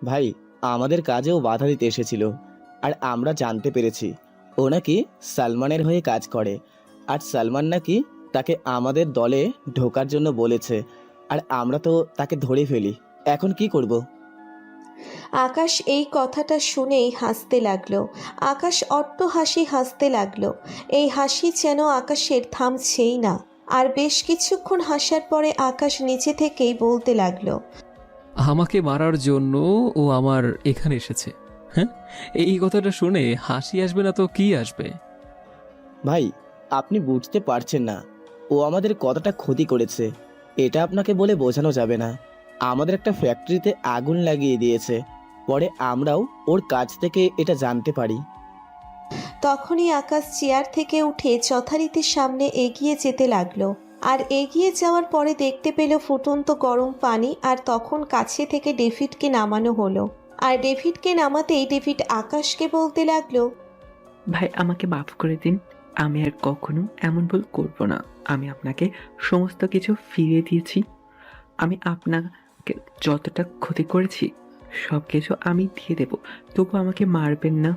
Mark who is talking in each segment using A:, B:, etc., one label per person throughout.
A: ভাই, আমাদের কাজেও বাধা দিতে এসেছিল। আর আমরা জানতে পেরেছি ও নাকি সালমানের হয়ে কাজ করে। আর সালমান নাকি তাকে আমাদের দলে ঢোকার জন্য বলেছে। আর আমরা তো তাকে ধরে ফেলি। এখন কি করব?
B: আকাশ এই কথাটা শুনেই হাসতে লাগলো। আকাশ অট্ট হাসি হাসতে লাগলো। এই হাসি যেন আকাশের থামছেই না। আর বেশ কিছুক্ষণ হাসার পরে আকাশ নিচে থেকেই বলতে লাগলো,
C: আমাকে মারার জন্য ও আমার এখানে এসেছে। হ্যাঁ, এই কথাটা শুনে হাসি আসবে না তো কি আসবে?
A: ভাই, আপনি বুঝতে পারছেন না, ও আমাদের কতটা ক্ষতি করেছে। এটা আপনাকে বলে বোঝানো যাবে না। আমাদের একটা ফ্যাক্টরিতে আগুন লাগিয়ে দিয়েছে। পরে আমরাও ওর কাছ থেকে এটা জানতে পারি।
B: তখনই আকাশ চেয়ার থেকে উঠে যথারীতির সামনে এগিয়ে যেতে লাগলো। আর এগিয়ে যাওয়ার পরে দেখতে পেল ফুটন্ত গরম পানি। আর তখন কাছে থেকে ডেভিডকে নামানো হলো। আর ডেভিডকে নামাতেই ডেভিড আকাশকে বলতে লাগলো,
D: ভাই, আমাকে মাফ করে দিন। আমি আর কখনো এমন ভুল করব না। আমি আপনাকে সমস্ত কিছু ফিরিয়ে দিয়েছি। আমি আপনাকে যতটা ক্ষতি করেছি সব কিছু আমি দিয়ে দেব, তবু আমাকে মারবেন না।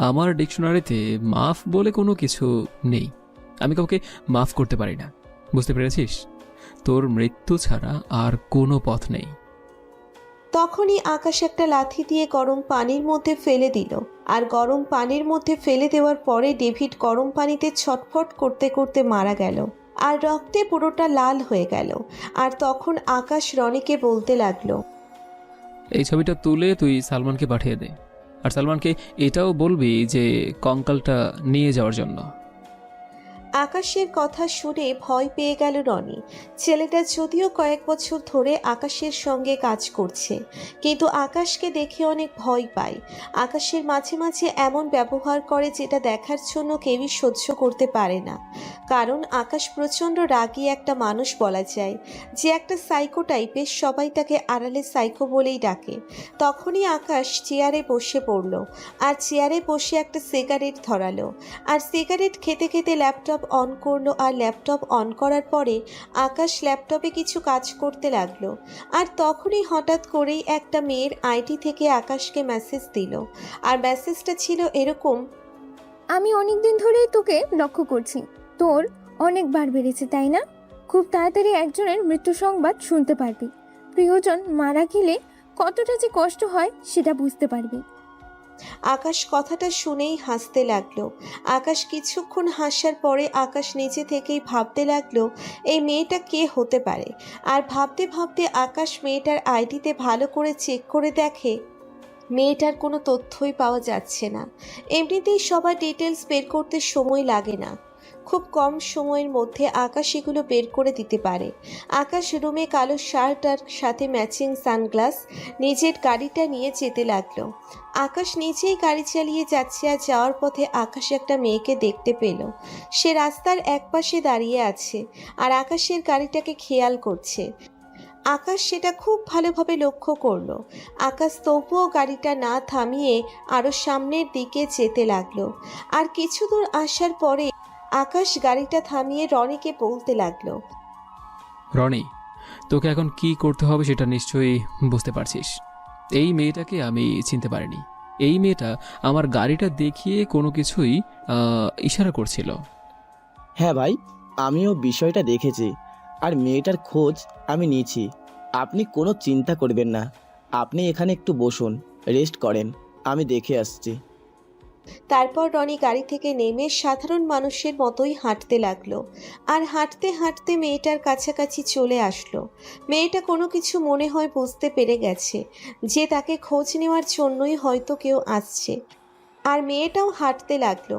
C: আমার ডিকশনারিতে মাফ বলে কোনো কিছু নেই। আমি কাউকে মাফ করতে পারি না, বুঝতে পেরেছিস? তোর মৃত্যু ছাড়া আর কোনো পথ নেই।
B: তখনই আকাশ একটা লাথি দিয়ে গরম পানির মধ্যে ফেলে দিল। আর গরম পানির মধ্যে ফেলে দেওয়ার পরে ডেভিড গরম পানিতে ছটফট করতে করতে মারা গেল। আর রক্তে পুরোটা লাল হয়ে গেল। আর তখন আকাশ রনিকে বলতে লাগলো,
C: এই ছবিটা তুলে তুই সালমানকে পাঠিয়ে দে। আর সালমানকে এটাও বলবি যে কঙ্কালটা নিয়ে যাওয়ার জন্য।
B: আকাশের কথা শুনে ভয় পেয়ে গেল রনি। ছেলেটা যদিও কয়েক বছর ধরে আকাশের সঙ্গে কাজ করছে, কিন্তু আকাশকে দেখে অনেক ভয় পায়। আকাশের মাঝে মাঝে এমন ব্যবহার করে যেটা দেখার জন্য কেউই সহ্য করতে পারে না। কারণ আকাশ প্রচণ্ড রাগী একটা মানুষ বলা যায়, যে একটা সাইকো টাইপের। সবাই তাকে আড়ালে সাইকো বলেই ডাকে। তখনই আকাশ চেয়ারে বসে পড়ল। আর চেয়ারে বসে একটা সিগারেট ধরালো। আর সিগারেট খেতে খেতে ল্যাপটপ অন করলো। আর ল্যাপটপ অন করার পরে আকাশ ল্যাপটপে কিছু কাজ করতে লাগলো। আর তখনই হঠাৎ করেই একটা মেয়ের আইডি থেকে আকাশকে মেসেজ দিল। আর মেসেজটা ছিল এরকম,
E: আমি অনেক দিন ধরেই তোকে লক্ষ্য করছি। তোর অনেকবার বেড়েছে, তাই না? খুব তাড়াতাড়ি একজনের মৃত্যু সংবাদ শুনতে পারবি। প্রিয়জন মারা গেলে কতটা যে কষ্ট হয় সেটা বুঝতে পারবি।
B: আকাশ কথাটা শুনেই হাসতে লাগলো। আকাশ কিছুক্ষণ হাসার পরে আকাশ নিচে থেকেই ভাবতে লাগলো এই মেয়েটা কে হতে পারে। আর ভাবতে ভাবতে আকাশ মেয়েটার আইডিতে ভালো করে চেক করে দেখে মেয়েটার কোনো তথ্যই পাওয়া যাচ্ছে না। এমনিতেই সবার ডিটেলস বের করতে সময় লাগে না। খুব কম সময়ের মধ্যে আকাশ এগুলো বের করে দিতে পারে। আকাশ রুমে কালো শার্ট আর সাথে ম্যাচিং সানগ্লাস নিজের গাড়িটা নিয়ে যেতে লাগলো। আকাশ নিজেই গাড়ি চালিয়ে যাচ্ছে। আর যাওয়ার পথে আকাশ একটা মেয়েকে দেখতে পেল। সে রাস্তার একপাশে দাঁড়িয়ে আছে আর আকাশের গাড়িটাকে খেয়াল করছে। আকাশ সেটা খুব ভালোভাবে লক্ষ্য করলো। আকাশ তবুও গাড়িটা না থামিয়ে আরো সামনের দিকে যেতে লাগলো। আর কিছু দূর আসার পরে আকাশ গাড়িটা থামিয়ে রনিকে বলতে লাগলো,
C: রনি, তোকে এখন কি করতে হবে সেটা নিশ্চয়ই বুঝতে পারছিস। এই মেয়েটাকে আমি চিনতে পারিনি। এই মেয়েটা আমার গাড়িটা দেখিয়ে কোনো কিছুই ইশারা করছিল।
A: হ্যাঁ ভাই, আমিও বিষয়টা দেখেছি। আর মেয়েটার খোঁজ আমি নিয়েছি। আপনি কোনো চিন্তা করবেন না। আপনি এখানে একটু বসুন, রেস্ট করেন, আমি দেখে আসছি।
B: তারপর রনি গাড়ি থেকে নেমে সাধারণ মানুষের মতোই হাঁটতে লাগলো। আর হাঁটতে হাঁটতে মেয়েটার কাছাকাছি চলে আসলো। মেয়েটা কোনো কিছু মনে হয় বুঝতে পেরে গেছে যে তাকে খোঁজ নেওয়ার জন্যই হয়তো কেউ আসছে। আর মেয়েটাও হাঁটতে লাগলো।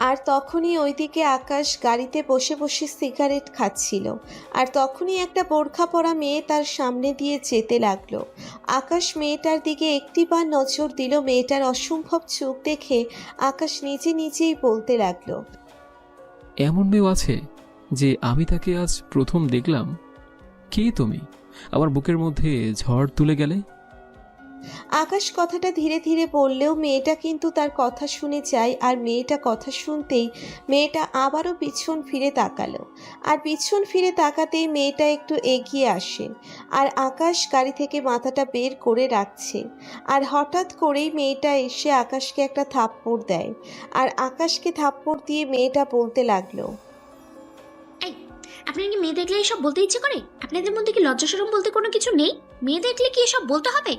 B: আর তখনই ওইদিকে আকাশ গাড়িতে বসে বসে সিগারেট খাচ্ছিল। আর তখনই একটা বোরখা পরা মেয়ে তার সামনে দিয়ে যেতে লাগলো। আকাশ মেয়েটার দিকে একটিবার নজর দিল। মেয়েটার অসম্ভব চোখ দেখে আকাশ নিজে নিজেই বলতে লাগলো,
C: এমন মেয়েও আছে যে আমি তাকে আজ প্রথম দেখলাম। কে তুমি? আমার বুকের মধ্যে ঝড় তুলে গেলে।
B: আকাশ কথাটা ধীরে ধীরে বললেও মেয়েটা কিন্তু তার কথা শুনে যায়। আর মেয়েটা কথা শুনতেই মেয়েটা আবারও পিছন ফিরে তাকালো। আর পিছন ফিরে তাকাতেই মেয়েটা একটু এগিয়ে আসে। আর আকাশ গাড়ি থেকে মাথাটা বের করে রাখছে। আর হঠাৎ করেই মেয়েটা এসে আকাশকে একটা থাপ্পড় দেয়। আর আকাশকে থাপ্পড় দিয়ে মেয়েটা বলতে লাগলো,
F: এই, আপনার কি মেয়ে দেখলে এসব বলতে ইচ্ছে করে? আপনাদের মধ্যে কি লজ্জা শরম বলতে কোনো কিছু নেই? মেয়ে দেখলে কি এসব বলতে হবে?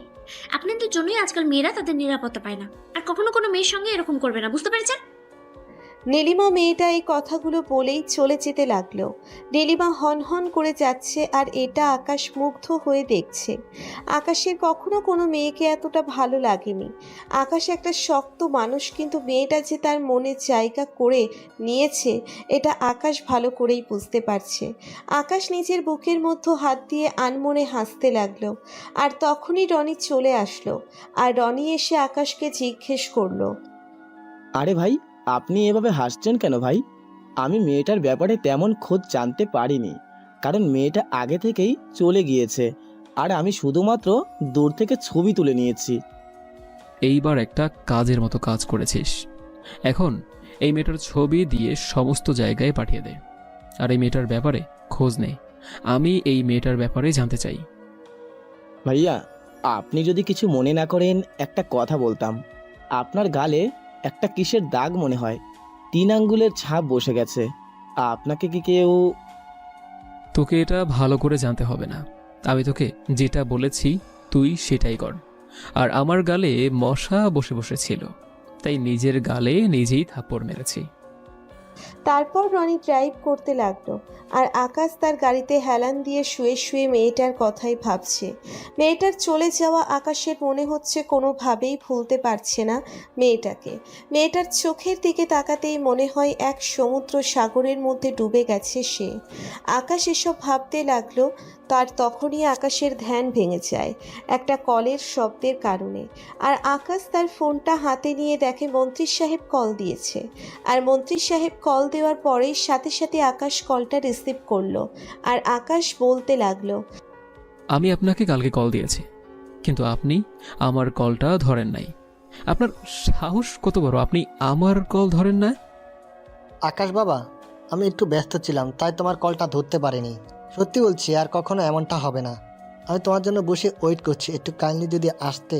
F: আপনাদের জন্যই আজকাল মেয়েরা তাদের নিরাপত্তা পায় না। আর কখনো কোনো মেয়ের সঙ্গে এরকম করবে না, বুঝতে পেরেছেন?
B: নীলিমা মেয়েটা এই কথাগুলো বলেই চলে যেতে লাগলো। নীলিমা হন করে যাচ্ছে আর এটা আকাশ মুগ্ধ হয়ে দেখছে। আকাশের কখনো কোনো মেয়েকে এতটা ভালো লাগেনি। আকাশ একটা শক্ত মানুষ, কিন্তু মেয়েটা যে তার মনে জায়গা করে নিয়েছে এটা আকাশ ভালো করেই বুঝতে পারছে। আকাশ নিজের বুকের মধ্যে হাত দিয়ে আনমনে হাসতে লাগলো। আর তখনই রনি চলে আসলো। আর রনি এসে আকাশকে জিজ্ঞেস করলো,
A: আরে ভাই, আপনি এভাবে হাসছেন কেন ভাই? আমি মেয়েটার ব্যাপারে তেমন খোঁজ জানতে পারিনি, কারণ মেয়েটা আগে থেকেই চলে গিয়েছে আর আমি শুধুমাত্র দূর থেকে ছবি তুলে নিয়েছি।
C: এইবার একটা কাজের মতো কাজ করেছিস। এখন এই মেয়েটার ছবি দিয়ে সমস্ত জায়গায় পাঠিয়ে দে। আর এই মেয়েটার ব্যাপারে খোঁজ নেই। আমি এই মেয়েটার ব্যাপারে জানতে চাই।
A: ভাইয়া, আপনি যদি কিছু মনে না করেন একটা কথা বলতাম। আপনার গালে একটা কিসের দাগ মনে হয়? 3 আঙ্গুলের ছাপ বসে গেছে। আপনাকে কি কেউ...
C: তোকে এটা ভালো করে জানতে হবে না। আমি তোকে যেটা বলেছি তুই সেটাই কর। আর আমার গালে মশা বসে বসে ছিল, তাই নিজের গালে নিজেই থাপ্পড় মেরেছি।
B: তারপর রনি ড্রাইভ করতে লাগলো। আর আকাশ তার গাড়িতে হেলান দিয়ে শুয়ে শুয়ে মেয়েটার কথাই ভাবছে। মেয়েটার চলে যাওয়া আকাশের মনে হচ্ছে কোনোভাবেই ভুলতে পারছে না মেয়েটাকে। মেয়েটার চোখের দিকে তাকাতেই মনে হয় এক সমুদ্র সাগরের মধ্যে ডুবে গেছে সে। আকাশ এসব ভাবতে লাগলো। তার তখনই আকাশের ধ্যান ভেঙে যায় একটা কলের শব্দের কারণে। আর আকাশ তার ফোনটা হাতে নিয়ে দেখে মন্ত্রী সাহেব কল দিয়েছে। আর মন্ত্রী সাহেব কল দেওয়ার পরেই সাথে সাথে আকাশ কলটা রিসিভ করলো। আর আকাশ বলতে লাগলো,
C: আমি আপনাকে কালকে কল দিয়েছি, কিন্তু আপনি আমার কলটা ধরেন নাই। আপনার সাহস কত বড়, আপনি আমার কল ধরেন না?
G: আকাশ বাবা, আমি একটু ব্যস্ত ছিলাম তাই তোমার কলটা ধরতে পারিনি। সত্যি বলছি, আর কখনো এমনটা হবে না। আমি তোমার জন্য বসে ওয়েট করছি, একটু কাইন্ডলি যদি আসতে।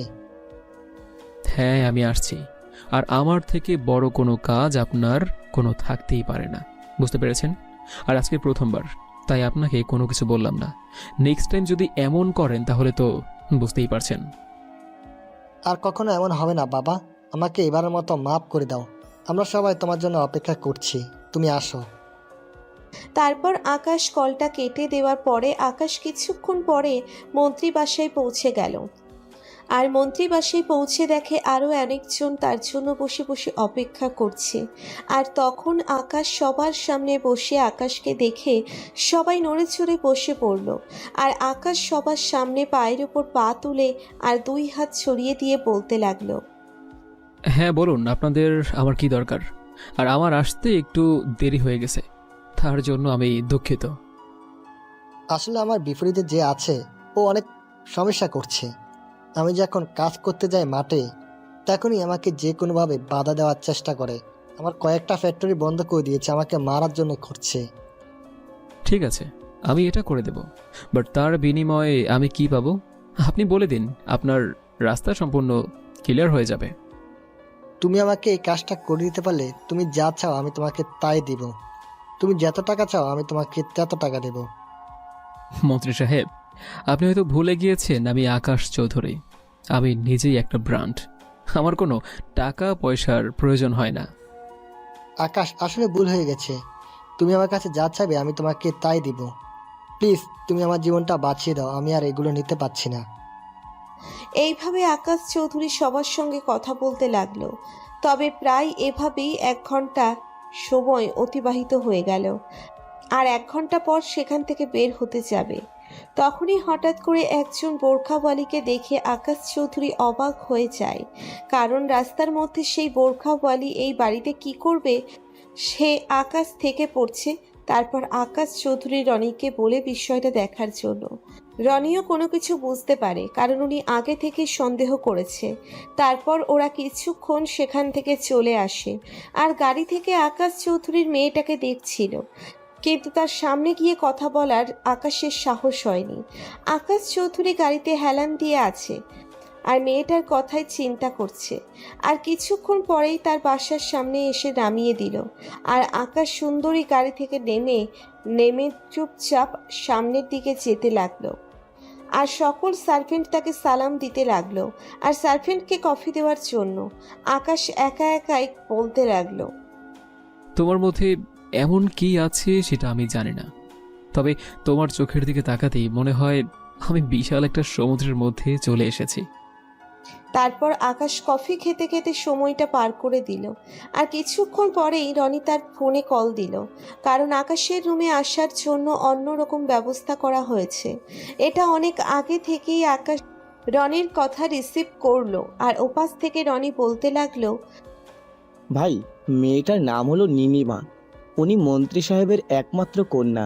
C: হ্যাঁ, আমি আসছি। আর আমার থেকে বড় কোনো কাজ আপনার কোনো থাকতেই পারে না, বুঝতে পেরেছেন? আর আজকে প্রথমবার, তাই আপনাকে কোনো কিছু বললাম না। নেক্সট টাইম যদি এমন করেন তাহলে তো বুঝতেই পারছেন।
G: আর কখনো এমন হবে না বাবা, আমাকে এবারের মতো মাফ করে দাও। আমরা সবাই তোমার জন্য অপেক্ষা করছি, তুমি আসো।
B: তারপর আকাশ কলটা কেটে দেওয়ার পরে আকাশ কিছুক্ষণ পরে মন্ত্রী বাসায় পৌঁছে গেল। আর মন্ত্রী বাসায় পৌঁছে দেখে আরও অনেকজন তার জন্য বসে বসে অপেক্ষা করছে। আর তখন আকাশ সবার সামনে বসে আকাশকে দেখে সবাই নড়ে চড়ে বসে পড়ল। আর আকাশ সবার সামনে পায়ের উপর পা তুলে আর 2 হাত ছড়িয়ে দিয়ে বলতে লাগলো,
C: হ্যাঁ বলুন, আপনাদের আমার কি দরকার? আর আমার আসতে একটু দেরি হয়ে গেছে, তার জন্য আমি দুঃখিত।
G: আসলে আমার বিপরীতে যে আছে ও অনেক সমস্যা করছে। আমি যখন কাজ করতে যাই মাঠে, তখনই আমাকে যে কোনোভাবে বাধা দেওয়ার চেষ্টা করে। আমার কয়েকটা ফ্যাক্টরি বন্ধ করে দিয়েছে, আমাকে মারার জন্য করছে।
C: ঠিক আছে, আমি এটা করে দেব, বাট তার বিনিময়ে আমি কি পাবো আপনি বলে দিন। আপনার রাস্তা সম্পূর্ণ ক্লিয়ার হয়ে যাবে।
G: তুমি আমাকে এই কাজটা করে দিতে পারলে তুমি যা চাও আমি তোমাকে তাই দিব। তুমি যত টাকা চাও আমি তোমাকে তত টাকা দেব।
C: মন্ত্রী সাহেব, আপনি হয়তো ভুলে গিয়েছেন আমি আকাশ চৌধুরী। আমি নিজেই একটা ব্র্যান্ড। আমার কোনো টাকা পয়সার প্রয়োজন হয় না।
G: আকাশ, আসলে ভুল হয়ে গেছে। তুমি আমার কাছে যা চাইবে আমি তোমাকে তাই দিব। প্লিজ, তুমি আমার জীবনটা বাঁচিয়ে দাও, আমি আর এগুলো নিতে পারছি না।
B: এইভাবে আকাশ চৌধুরী সবার সঙ্গে কথা বলতে লাগলো। তবে প্রায় এভাবেই 1 ঘন্টা সময় অতিবাহিত হয়ে গেল। আর 1 ঘন্টা পর সেখান থেকে বের হতে যাবে। তখনই হঠাৎ করে একজন বোরখাওয়ালিকে দেখে আকাশ চৌধুরী অবাক হয়ে যায়। কারণ রাস্তার মধ্যে সেই বোরখাওয়ালি এই বাড়িতে কি করবে সে আকাশ থেকে পড়ছে তারপর আকাশ চৌধুরী রনিকে বলে বিষয়টা দেখার জন্য। রনিও কোনো কিছু বুঝতে পারে, কারণ উনি আগে থেকে সন্দেহ করেছে। তারপর ওরা কিছুক্ষণ সেখান থেকে চলে আসে আর গাড়ি থেকে আকাশ চৌধুরীর মেয়েটাকে দেখছিল, কিন্তু তার সামনে গিয়ে কথা বলার আকাশের সাহস হয়নি। আকাশ চৌধুরী গাড়িতে হেলান দিয়ে আছে আর মেয়েটার কথাই চিন্তা করছে। আর কিছুক্ষণ পরেই তার বাসার সামনে এসে নামিয়ে দিল। আর আকাশ সুন্দরী গাড়ি থেকে নেমে চুপচাপ সামনের দিকে যেতে লাগলো। আর সকল সার্ভেন্ট তাকে সালাম দিতে লাগলো আর সার্ভেন্টকে কফি দেওয়ার জন্য। আকাশ একা একাই বলতে লাগলো,
C: তোমার মধ্যে এমন কি আছে সেটা আমি জানি না, তবে তোমার চোখের দিকে তাকাতেই মনে হয় আমি বিশাল একটা সমুদ্রের মধ্যে চলে এসেছি।
B: তারপর আকাশ কফি খেতে খেতে সময়টা পার করে দিল। আর কিছুক্ষণ পরেই রনি তার ফোনে কল দিল, কারণ আকাশের রুমে আসার জন্য অন্যরকম ব্যবস্থা করা হয়েছে। এটা অনেক আগে থেকেই আকাশ রনির কথা রিসিভ করলো। আর ওপাশ থেকে রনি বলতে লাগলো,
A: ভাই, মেয়েটার নাম হলো নিমিমা। উনি মন্ত্রী সাহেবের একমাত্র কন্যা।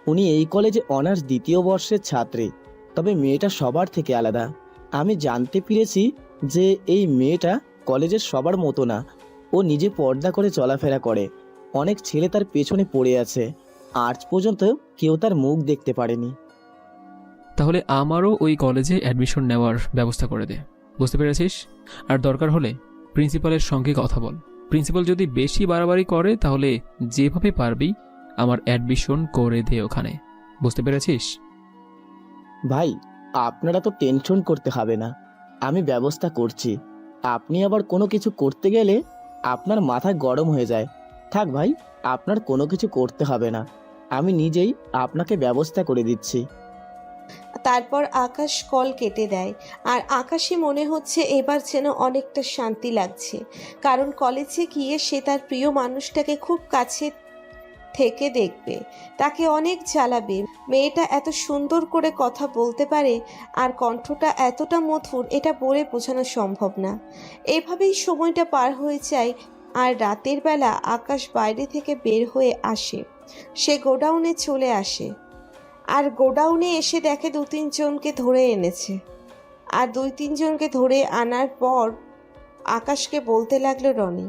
A: উনি এই কলেজে অনার্স দ্বিতীয় বর্ষের ছাত্রী। তবে মেয়েটা সবার থেকে আলাদা। আমি জানতে পেরেছি যে এই মেয়েটা কলেজের সবার মতো না। ও নিজে পর্দা করে চলাফেরা করে। অনেক ছেলে তার পেছনে পড়ে আছে। আজ পর্যন্ত কেউ তার মুখ দেখতে পারেনি।
C: তাহলে আমারও ওই কলেজে অ্যাডমিশন নেওয়ার ব্যবস্থা করে দে, বুঝতে পেরেছিস? আর দরকার হলে প্রিন্সিপালের সঙ্গে কথা বল। প্রিন্সিপাল যদি বেশি বাড়াবাড়ি করে তাহলে যেভাবে পারবি আমার অ্যাডমিশন করে দে ওখানে, বুঝতে পেরেছিস?
A: ভাই, আপনারা তো টেনশন করতে হবে না, আমি ব্যবস্থা করছি। আপনি আবার কোনো কিছু করতে গেলে আপনার মাথা গরম হয়ে যায়। থাক ভাই, আপনার কোনো কিছু করতে হবে না, আমি নিজেই আপনাকে ব্যবস্থা করে দিচ্ছি।
B: তারপর আকাশ কল কেটে দেয়। আর আকাশে মনে হচ্ছে এবার যেন অনেকটা শান্তি লাগছে, কারণ কলেজে গিয়ে সে তার প্রিয় মানুষটাকে খুব কাছে থেকে দেখবে, তাকে অনেক জ্বালাবে। মেয়েটা এত সুন্দর করে কথা বলতে পারে আর কণ্ঠটা এতটা মধুর, এটা বলে বোঝানো সম্ভব না। এভাবেই সময়টা পার হয়ে যায়। আর রাতের বেলা আকাশ বাইরে থেকে বের হয়ে আসে, সে গোডাউনে চলে আসে। আর গোডাউনে এসে দেখে 2-3 জনকে ধরে এনেছে। আর 2-3 জনকে ধরে আনার পর আকাশকে বলতে লাগলো রনি,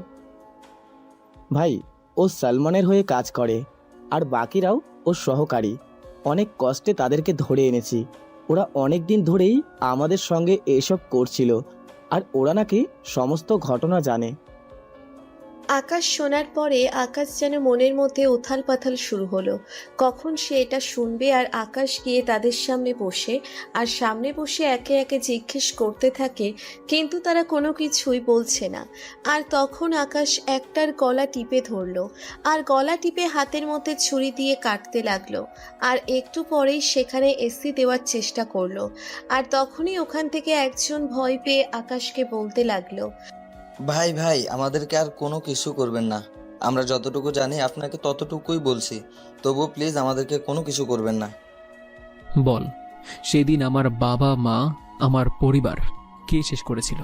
A: ভাই, ও সালমানের হয়ে কাজ করে আর বাকিরাও ওর সহকারী। অনেক কষ্টে তাদেরকে ধরে এনেছি। ওরা অনেক দিন ধরেই আমাদের সঙ্গে এসব করছিল আর ওরা নাকি সমস্ত ঘটনা জানে।
B: আকাশ শোনার পরে আকাশ যেন মনের মধ্যে উথাল পাথাল শুরু হলো। কখন সে এটা শুনবে। আর আকাশ গিয়ে তাদের সামনে বসে আর সামনে বসে একে একে জিজ্ঞেস করতে থাকে, কিন্তু তারা কোনো কিছুই বলছে না। আর তখন আকাশ একটার গলা টিপে ধরলো আর গলা টিপে হাতের মধ্যে ছুরি দিয়ে কাটতে লাগলো। আর একটু পরেই সেখানে এসি দেওয়ার চেষ্টা করলো। আর তখনই ওখান থেকে একজন ভয় পেয়ে আকাশকে বলতে লাগলো,
H: ভাই ভাই, আমাদেরকে আর কোনো কিছু করবেন না। আমরা যতটুকু জানি আপনাকে ততটুকুই বলছি, তবুও প্লিজ আমাদেরকে কোনো কিছু করবেন না।
C: বল, সেদিন আমার বাবা মা আমার পরিবার কে শেষ করেছিল?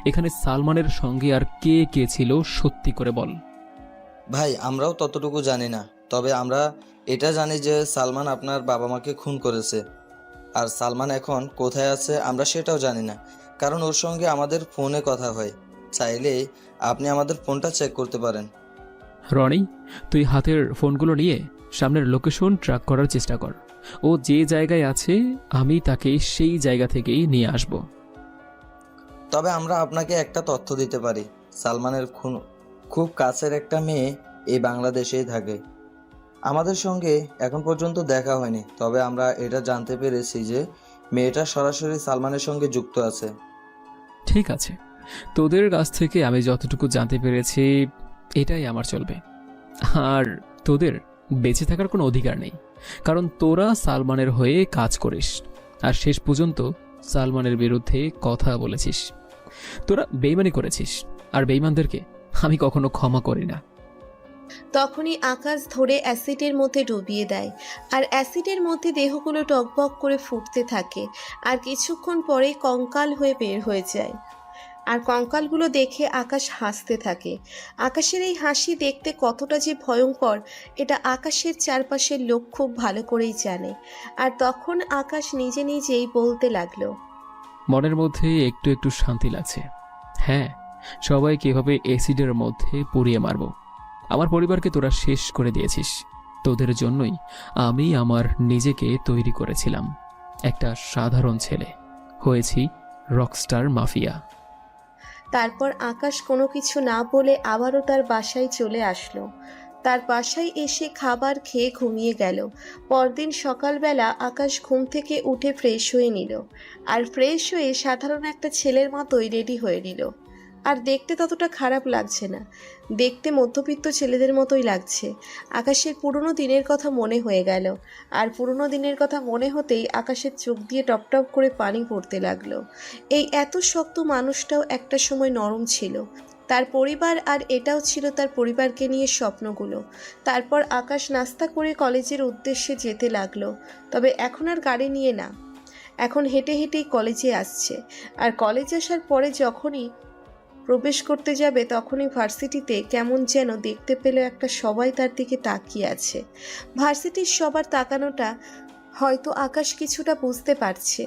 C: এখানে সালমানের সঙ্গে আর কে কে ছিল সত্যি করে বল।
H: ভাই, আমরাও ততটুকু জানি না, তবে আমরা এটা জানি যে সালমান আপনার বাবা মাকে খুন করেছে। আর সালমান এখন কোথায় আছে আমরা সেটাও জানি না, কারণ ওর সঙ্গে আমাদের ফোনে কথা হয়। চাইলে আপনি আমাদের ফোনটা চেক করতে পারেন।
C: রনি, তুই হাতের ফোনগুলো নিয়ে সামনের লোকেশন ট্র্যাক করার চেষ্টা কর। ও যে জায়গায় আছে আমি তাকে সেই জায়গা থেকেই নিয়ে আসব।
H: তবে আমরা আপনাকে একটা তথ্য দিতে পারি, সালমানের খুব কাছের একটা মেয়ে এই বাংলাদেশেই থাকে। আমাদের সঙ্গে এখন পর্যন্ত দেখা হয়নি, তবে আমরা এটা জানতে পেরেছি যে মেয়েটা সরাসরি সালমানের সঙ্গে যুক্ত আছে।
C: ঠিক আছে, তোদের কাছ থেকে আমি যতটুকু জানতে পেরেছি এটাই আমার চলবে। আর তোদের বেঁচে থাকার কোনো অধিকার নেই, কারণ তোরা সালমানের হয়ে কাজ করিস আর শেষ পর্যন্ত সালমানের বিরুদ্ধে কথা বলেছিস। তোরা বেইমানি করেছিস, আর বেইমানদেরকে আমি কখনো ক্ষমা করি না।
B: তখনই আকাশ ধরে অ্যাসিডের মধ্যে ডুবিয়ে দেয়। আর অ্যাসিডের মধ্যে দেহগুলো টকবক করে ফুটতে থাকে আর কিছুক্ষণ পরেই কঙ্কাল হয়ে বের হয়ে যায়। আর কঙ্কালগুলো দেখে আকাশ হাসতে থাকে। আকাশের এই হাসি দেখতে কতটা যে ভয়ঙ্কর এটা আকাশের চারপাশের লোক খুব ভালো করেই জানে। আর তখন আকাশ নিজে নিজেই বলতে লাগলো,
C: মনের মধ্যে একটু একটু শান্তি লাগছে। হ্যাঁ, সবাইকে এভাবে অ্যাসিডের মধ্যে পুড়িয়ে মারব। আমার পরিবারকে তোরা শেষ করে দিয়েছিস। তোদের জন্যই আমি আমার নিজেকে তৈরি করেছিলাম। একটা সাধারণ ছেলে হয়েছি রকস্টার মাফিয়া।
B: তারপর আকাশ কোনো কিছু না বলে আবারও তার বাসায় চলে আসলো। তার বাসায় এসে খাবার খেয়ে ঘুমিয়ে গেল। পরদিন সকালবেলা আকাশ ঘুম থেকে উঠে ফ্রেশ হয়ে নিল, আর ফ্রেশ হয়ে সাধারণ একটা ছেলের মতোই রেডি হয়ে নিল। আর দেখতে ততটা খারাপ লাগছে না, দেখতে মধ্যবিত্ত ছেলেদের মতোই লাগছে। আকাশের পুরনো দিনের কথা মনে হয়ে গেল, আর পুরনো দিনের কথা মনে হতেই আকাশের চোখ দিয়ে টপটপ করে পানি পড়তে লাগলো। এই এত শক্ত মানুষটাও একটা সময় নরম ছিল। তার পরিবার, আর এটাও ছিল তার পরিবারকে নিয়ে স্বপ্নগুলো। তারপর আকাশ নাস্তা করে কলেজের উদ্দেশ্যে যেতে লাগলো, তবে এখন আর গাড়ি নিয়ে না, এখন হেঁটে হেঁটেই কলেজে আসছে। আর কলেজ আসার পরে যখনই প্রবেশ করতে যাবে তখনই ভার্সিটিতে কেমন যেন দেখতে পেল একটা সবাই তার দিকে তাকিয়ে আছে। ভার্সিটির সবার তাকানোটা হয়তো আকাশ কিছুটা বুঝতে পারছে,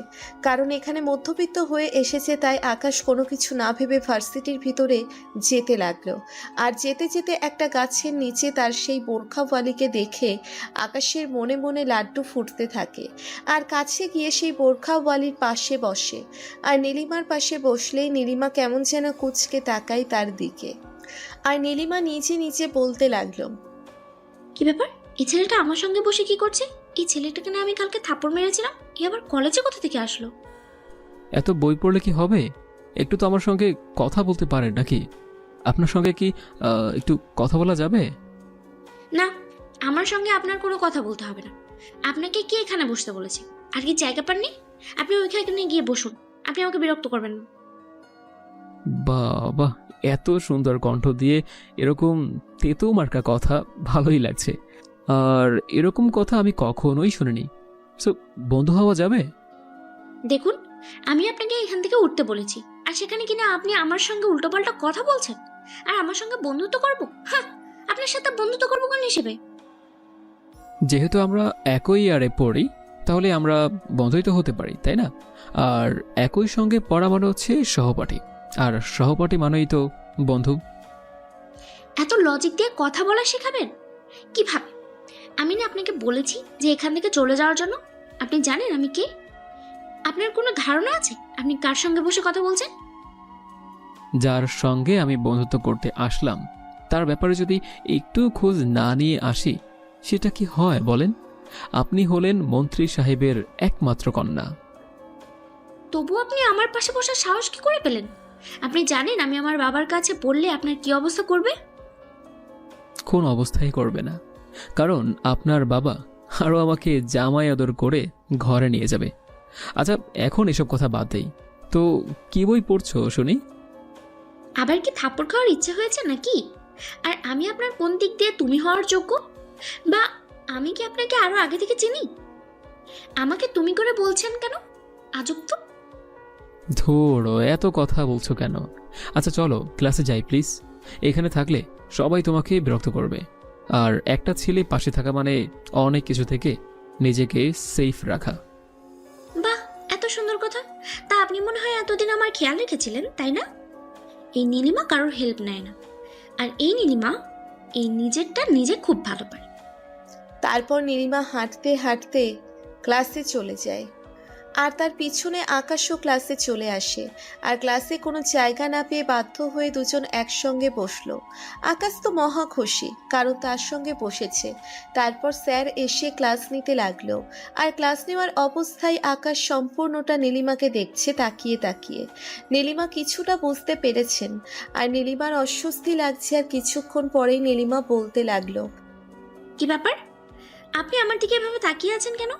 B: কারণ এখানে মধ্যবিত্ত হয়ে এসেছে, তাই আকাশ কোনো কিছু না ভেবে ভার্সিটির ভিতরে যেতে লাগলো। আর যেতে যেতে একটা গাছের নিচে তার সেই বোরখাওয়ালিকে দেখে আকাশের মনে মনে লাড্ডু ফুটতে থাকে। আর কাছে গিয়ে সেই বোরখাওয়ালির পাশে বসে, আর নীলিমার পাশে বসলেই নীলিমা কেমন যেন কুঁচকে তাকায় তার দিকে। আর নীলিমা নিজে নিজে বলতে লাগলো,
F: কি ব্যাপার, এই ছেলেটা আমার সঙ্গে বসে কি করছে? এই ছেলেটাকে না আমি কালকে থাপ্পড় মেরেছিলাম, এ আবার কলেজে কোথা থেকে আসলো?
C: এত বই পড়লে কি হবে? একটু তো আমার সঙ্গে কথা বলতে পারেন নাকি? আপনার সঙ্গে কি একটু কথা বলা যাবে?
F: না, আমার সঙ্গে আপনার কোনো কথা বলতে হবে না। আপনাকে কে এখানে বসতে বলেছে? আর কি জায়গা পাননি? আপনি ওইখানে গিয়ে বসুন, আপনি আমাকে বিরক্ত করবেন না।
C: বাহ, এত সুন্দর কণ্ঠ দিয়ে এরকম তেতো মার্কা কথা ভালোই লাগছে। আর এরকম কথা আমি কখনোই শুনিনি। সো বন্ধু হওয়া যাবে?
F: দেখুন, আমি আপনাকে এখান থেকে উঠতে বলেছি, আর সেখানে কিনা আপনি আমার সঙ্গে উল্টোপাল্টা কথা বলছেন, আর আমার সঙ্গে বন্ধুত্ব করবো? হ্যাঁ, আপনার সাথে বন্ধুত্ব করবো কোন হিসেবে?
C: যেহেতু আমরা একই ইয়ারে পড়ি, তাহলে আমরা বন্ধুই তো হতে পারি, তাই না? আর একই সঙ্গে পড়া মানে হচ্ছে সহপাঠী, আর সহপাঠী মানেই তো বন্ধু।
F: এত লজিক দিয়ে কথা বলা শেখাবেন কিভাবে? আমি না আপনাকে বলেছি যে এখান থেকে চলে যাওয়ার জন্য। আপনি জানেন আমি কে? আপনার কোনো ধারণা আছে আপনি কার সঙ্গে বসে কথা বলছেন?
C: যার সঙ্গে আমি বন্ধুত্ব করতে আসলাম তার ব্যাপারে যদি একটু খোঁজ না নিয়ে আসি, সেটা কি হয় বলেন? আপনি হলেন মন্ত্রী সাহেবের একমাত্র কন্যা।
F: তবু আপনি আমার পাশে বসার সাহস কি করে পেলেন? আপনি জানেন আমি আমার বাবার কাছে বললে আপনার কি অবস্থা করবে?
C: কোন অবস্থায় করবে না, কারণ আপনার বাবা আরও আমাকে জামাই আদর করে ঘরে নিয়ে যাবে। আচ্ছা, এখন এসব কথা বাদ দেই তো, কি বই পড়ছো শুনি?
F: আবার কি থাপ্পড় খাওয়ার ইচ্ছে হয়েছে নাকি? আর আমি আপনার কোন দিক দিয়ে তুমি হওয়ার যোগ্য? বা আমি কি আপনাকে আরো আগে থেকে চিনি? আমাকে তুমি করে বলছেন কেন? আজব তো।
C: ধুরো, এত কথা বলছো কেন? আচ্ছা চলো ক্লাসে যাই প্লিজ। এখানে থাকলে সবাই তোমাকে বিরক্ত করবে, আর একটা ছেলে পাশে থাকা মানে অনেক কিছু থেকে নিজেকে সেফ রাখা।
F: বাহ, এত সুন্দর কথা। তা আপনি মনে হয় এতদিন আমার খেয়াল রেখেছিলেন, তাই না? এই নীলিমা কারোর হেল্প নেয় না, আর এই নীলিমা এই নিজেরটা নিজে খুব ভালো পারে।
B: তারপর নীলিমা হাঁটতে হাঁটতে ক্লাসে চলে যায়, আর তার পিছনে আকাশও ক্লাসে চলে আসে। আর ক্লাসে কোনো জায়গা না পেয়ে বাধ্য হয়ে দুজন একসঙ্গে বসলো। আকাশ তো মহা খুশি, কারণ তার সঙ্গে বসেছে। তারপর স্যার এসে ক্লাস নিতে লাগলো, আর ক্লাস নেওয়ার অবস্থায় আকাশ সম্পূর্ণটা নীলিমাকে দেখছে তাকিয়ে তাকিয়ে। নীলিমা কিছুটা বুঝতে পেরেছেন, আর নীলিমার অস্বস্তি লাগছে। আর কিছুক্ষণ পরেই নীলিমা বলতে লাগলো,
F: কি ব্যাপার, আপনি আমার দিকে এভাবে তাকিয়ে আছেন কেন?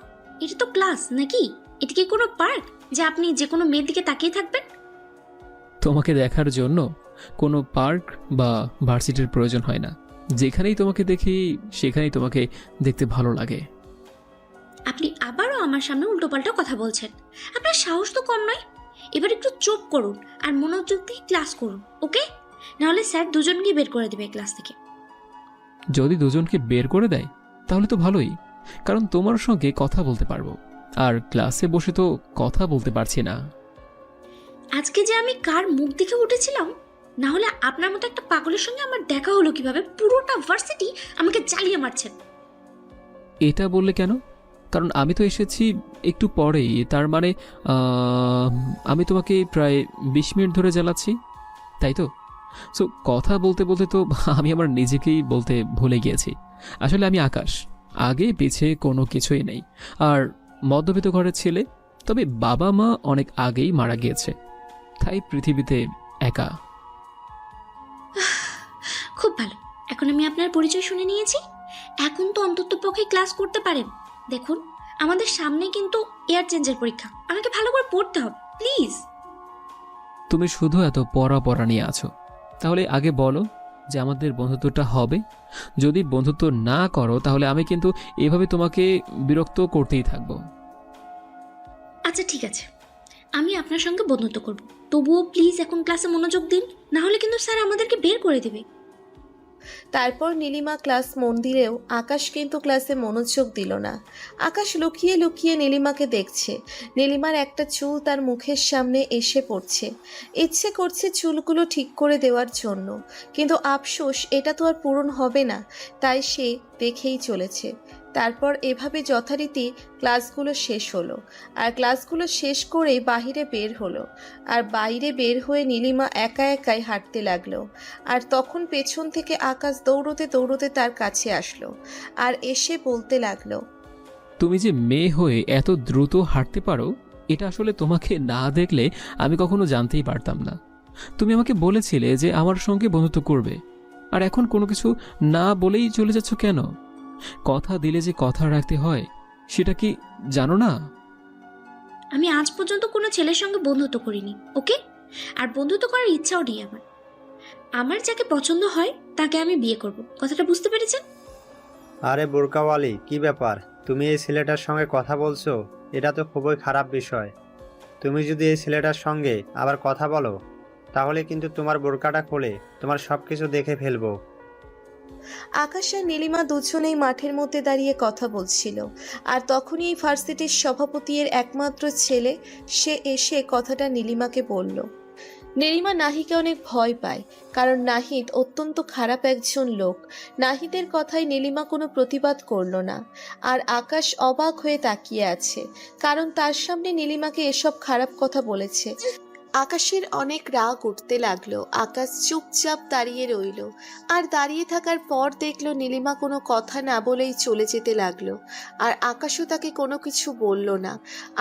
F: এটা তো ক্লাস নাকি? এটা কি কোনো পার্ক যে আপনি যে কোনো মেয়ের দিকে তাকিয়ে থাকবেন?
C: তোমাকে দেখার জন্য কোনো পার্ক বা ভার্সিটির প্রয়োজন হয় না। যেখানেই তোমাকে দেখি সেখানেই তোমাকে দেখতে ভালো লাগে।
F: আপনি আবারও আমার সামনে উল্টোপাল্টা কথা বলছেন। আপনার সাহস তো কম নয়। এবার একটু চুপ করুন আর মনোযোগ দিয়ে ক্লাস করুন, ওকে? নাহলে স্যার দুজনকে বের করে দেবে ক্লাস থেকে।
C: যদি দুজনকে বের করে দেয় তাহলে তো ভালোই, কারণ তোমার সঙ্গে কথা বলতে পারবো, আর ক্লাসে বসে তো কথা বলতে পারছি না।
F: আজকে যে আমি কার মুখ দেখে উঠেছিলাম, না হলে আপনার মতো একটা পাগলের সঙ্গে আমার দেখা হলো কিভাবে? পুরোটা ভার্সিটি আমাকে জ্বালিয়ে মারছেন।
C: এটা বললে কেন? কারণ আমি তো এসেছি একটু পরেই, তার মানে আমি তোমাকে প্রায় 20 মিনিট ধরে জ্বালাচ্ছি, তাই তো? সো কথা বলতে বলতে তো আমি আমার নিজেকেই বলতে ভুলে গিয়েছি। আসলে আমি আকাশ, আগে পিছে কোনো কিছুই নেই, আর মধ্যবিত্ত ঘরের ছেলে। তবে বাবা মা অনেক আগেই মারা গিয়েছে, তাই পৃথিবীতে একা।
F: খুব ভালো, এখন আমি আপনার পরিচয় শুনে নিয়েছি। এখন তো অন্তত পক্ষে ক্লাস করতে পারেন। দেখুন, আমাদের সামনে কিন্তু এয়ার চেঞ্জের পরীক্ষা, আমাকে ভালো করে পড়তে হবে, প্লিজ।
C: তুমি শুধু এত পড়া নিয়ে আছো, তাহলে আগে বলো যে আমাদের বন্ধুত্বটা হবে। যদি বন্ধুত্ব না করো তাহলে আমি কিন্তু এভাবে তোমাকে বিরক্ত করতেই থাকবো।
F: আচ্ছা ঠিক আছে, আমি আপনার সঙ্গে বন্ধুত্ব করব, তবুও প্লিজ এখন ক্লাসে মনোযোগ দিন, না হলে কিন্তু স্যার আমাদেরকে বের করে দেবে।
B: তারপর নীলিমা ক্লাস মন দিলেও আকাশ কিন্তু ক্লাসে মনোযোগ দিল না। আকাশ লুকিয়ে লুকিয়ে নীলিমাকে দেখছে। নীলিমার একটা চুল তার মুখের সামনে এসে পড়ছে। ইচ্ছে করছে চুলগুলো ঠিক করে দেওয়ার জন্য, কিন্তু আফসোস এটা তো আর পূরণ হবে না, তাই সে দেখেই চলেছে। তারপর এভাবে যথারীতি ক্লাসগুলো শেষ হলো, আর ক্লাসগুলো শেষ করেই বাহিরে বের হলো। আর বাইরে বের হয়ে নীলিমা একা একাই হাঁটতে লাগলো। আর তখন পেছন থেকে আকাশ দৌড়তে দৌড়তে তার কাছে আসলো, আর এসে বলতে লাগলো,
C: তুমি যে মেয়ে হয়ে এত দ্রুত হাঁটতে পারো, এটা আসলে তোমাকে না দেখলে আমি কখনো জানতেই পারতাম না। তুমি আমাকে বলেছিলে যে আমার সঙ্গে বন্ধুত্ব করবে, আর এখন কোনো কিছু না বলেই চলে যাচ্ছ কেন? কথা দিলে যে কথা রাখতে হয়, সেটা কি জানো না?
F: আমি আজ পর্যন্ত কোনো ছেলের সঙ্গে বন্ধুত্ব করিনি, ওকে? আর বন্ধুত্ব করার ইচ্ছাও নেই আমার। আমার যাকে পছন্দ হয় তাকে আমি বিয়ে করব, কথাটা বুঝতে পেরেছেন?
I: আরে বোরকাওয়ালি, কি ব্যাপার? তুমি এই ছেলেটার সঙ্গে কথা বলছো? এটা তো খুবই খারাপ বিষয়। তুমি যদি এই ছেলেটার সঙ্গে আবার কথা বলো, তাহলে কিন্তু তোমার বোরকাটা খুলে তোমার সব কিছু দেখে ফেলবো।
B: আকাশ আর নীলিমা দুজনেই মাঠের মধ্যে দাঁড়িয়ে কথা বলছিল। আর তখনই এই ভার্সিটির সভাপতি এর একমাত্র ছেলে সে এসে কথাটা নীলিমাকে বলল। নীলিমা নাহিকে অনেক ভয় পায়, কারণ নাহিদ অত্যন্ত খারাপ একজন লোক। নাহিদের কথায় নীলিমা কোনো প্রতিবাদ করলো না, আর আকাশ অবাক হয়ে তাকিয়ে আছে, কারণ তার সামনে নীলিমাকে এসব খারাপ কথা বলেছে। আকাশের অনেক রাগ উঠতে লাগলো। আকাশ চুপচাপ দাঁড়িয়ে রইল, আর দাঁড়িয়ে থাকার পর দেখলো নীলিমা কোনো কথা না বলেই চলে যেতে লাগলো, আর আকাশও তাকে কোনো কিছু বলল না।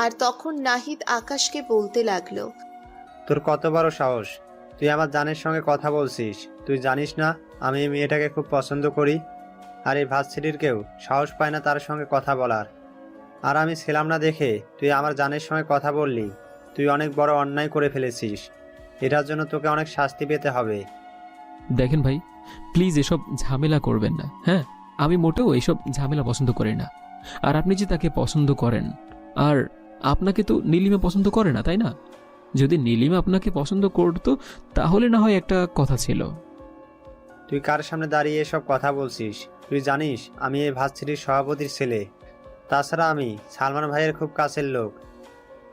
B: আর তখন নাহিদ আকাশকে বলতে লাগলো,
I: তোর কত বড় সাহস? তুই আমার জানের সঙ্গে কথা বলছিস? তুই জানিস না আমি এই মেয়েটাকে খুব পছন্দ করি? আর এই ভার্সিটির কেউ সাহস পায় না তার সঙ্গে কথা বলার। আর আমি ছিলাম না দেখে তুই আমার জানের সঙ্গে কথা বললি। তুই অনেক বড় অন্যায় করে ফেলেছিস, এটার জন্য তোকে অনেক শাস্তি পেতে হবে।
C: দেখেন ভাই, প্লিজ এসব ঝামেলা করবেন না। হ্যাঁ, আমি মোটেও এইসব ঝামেলা পছন্দ করি না। আর আপনি যে তাকে পছন্দ করেন, আর আপনাকে তো নীলিমা পছন্দ করে না, তাই না? যদি নীলিমা আপনাকে পছন্দ করতো তাহলে না হয় একটা কথা ছিল।
I: তুই কার সামনে দাঁড়িয়ে এসব কথা বলছিস? তুই জানিস আমি এই ভার্সিটির সভাপতির ছেলে। তাছাড়া আমি সালমান ভাইয়ের খুব কাছের লোক।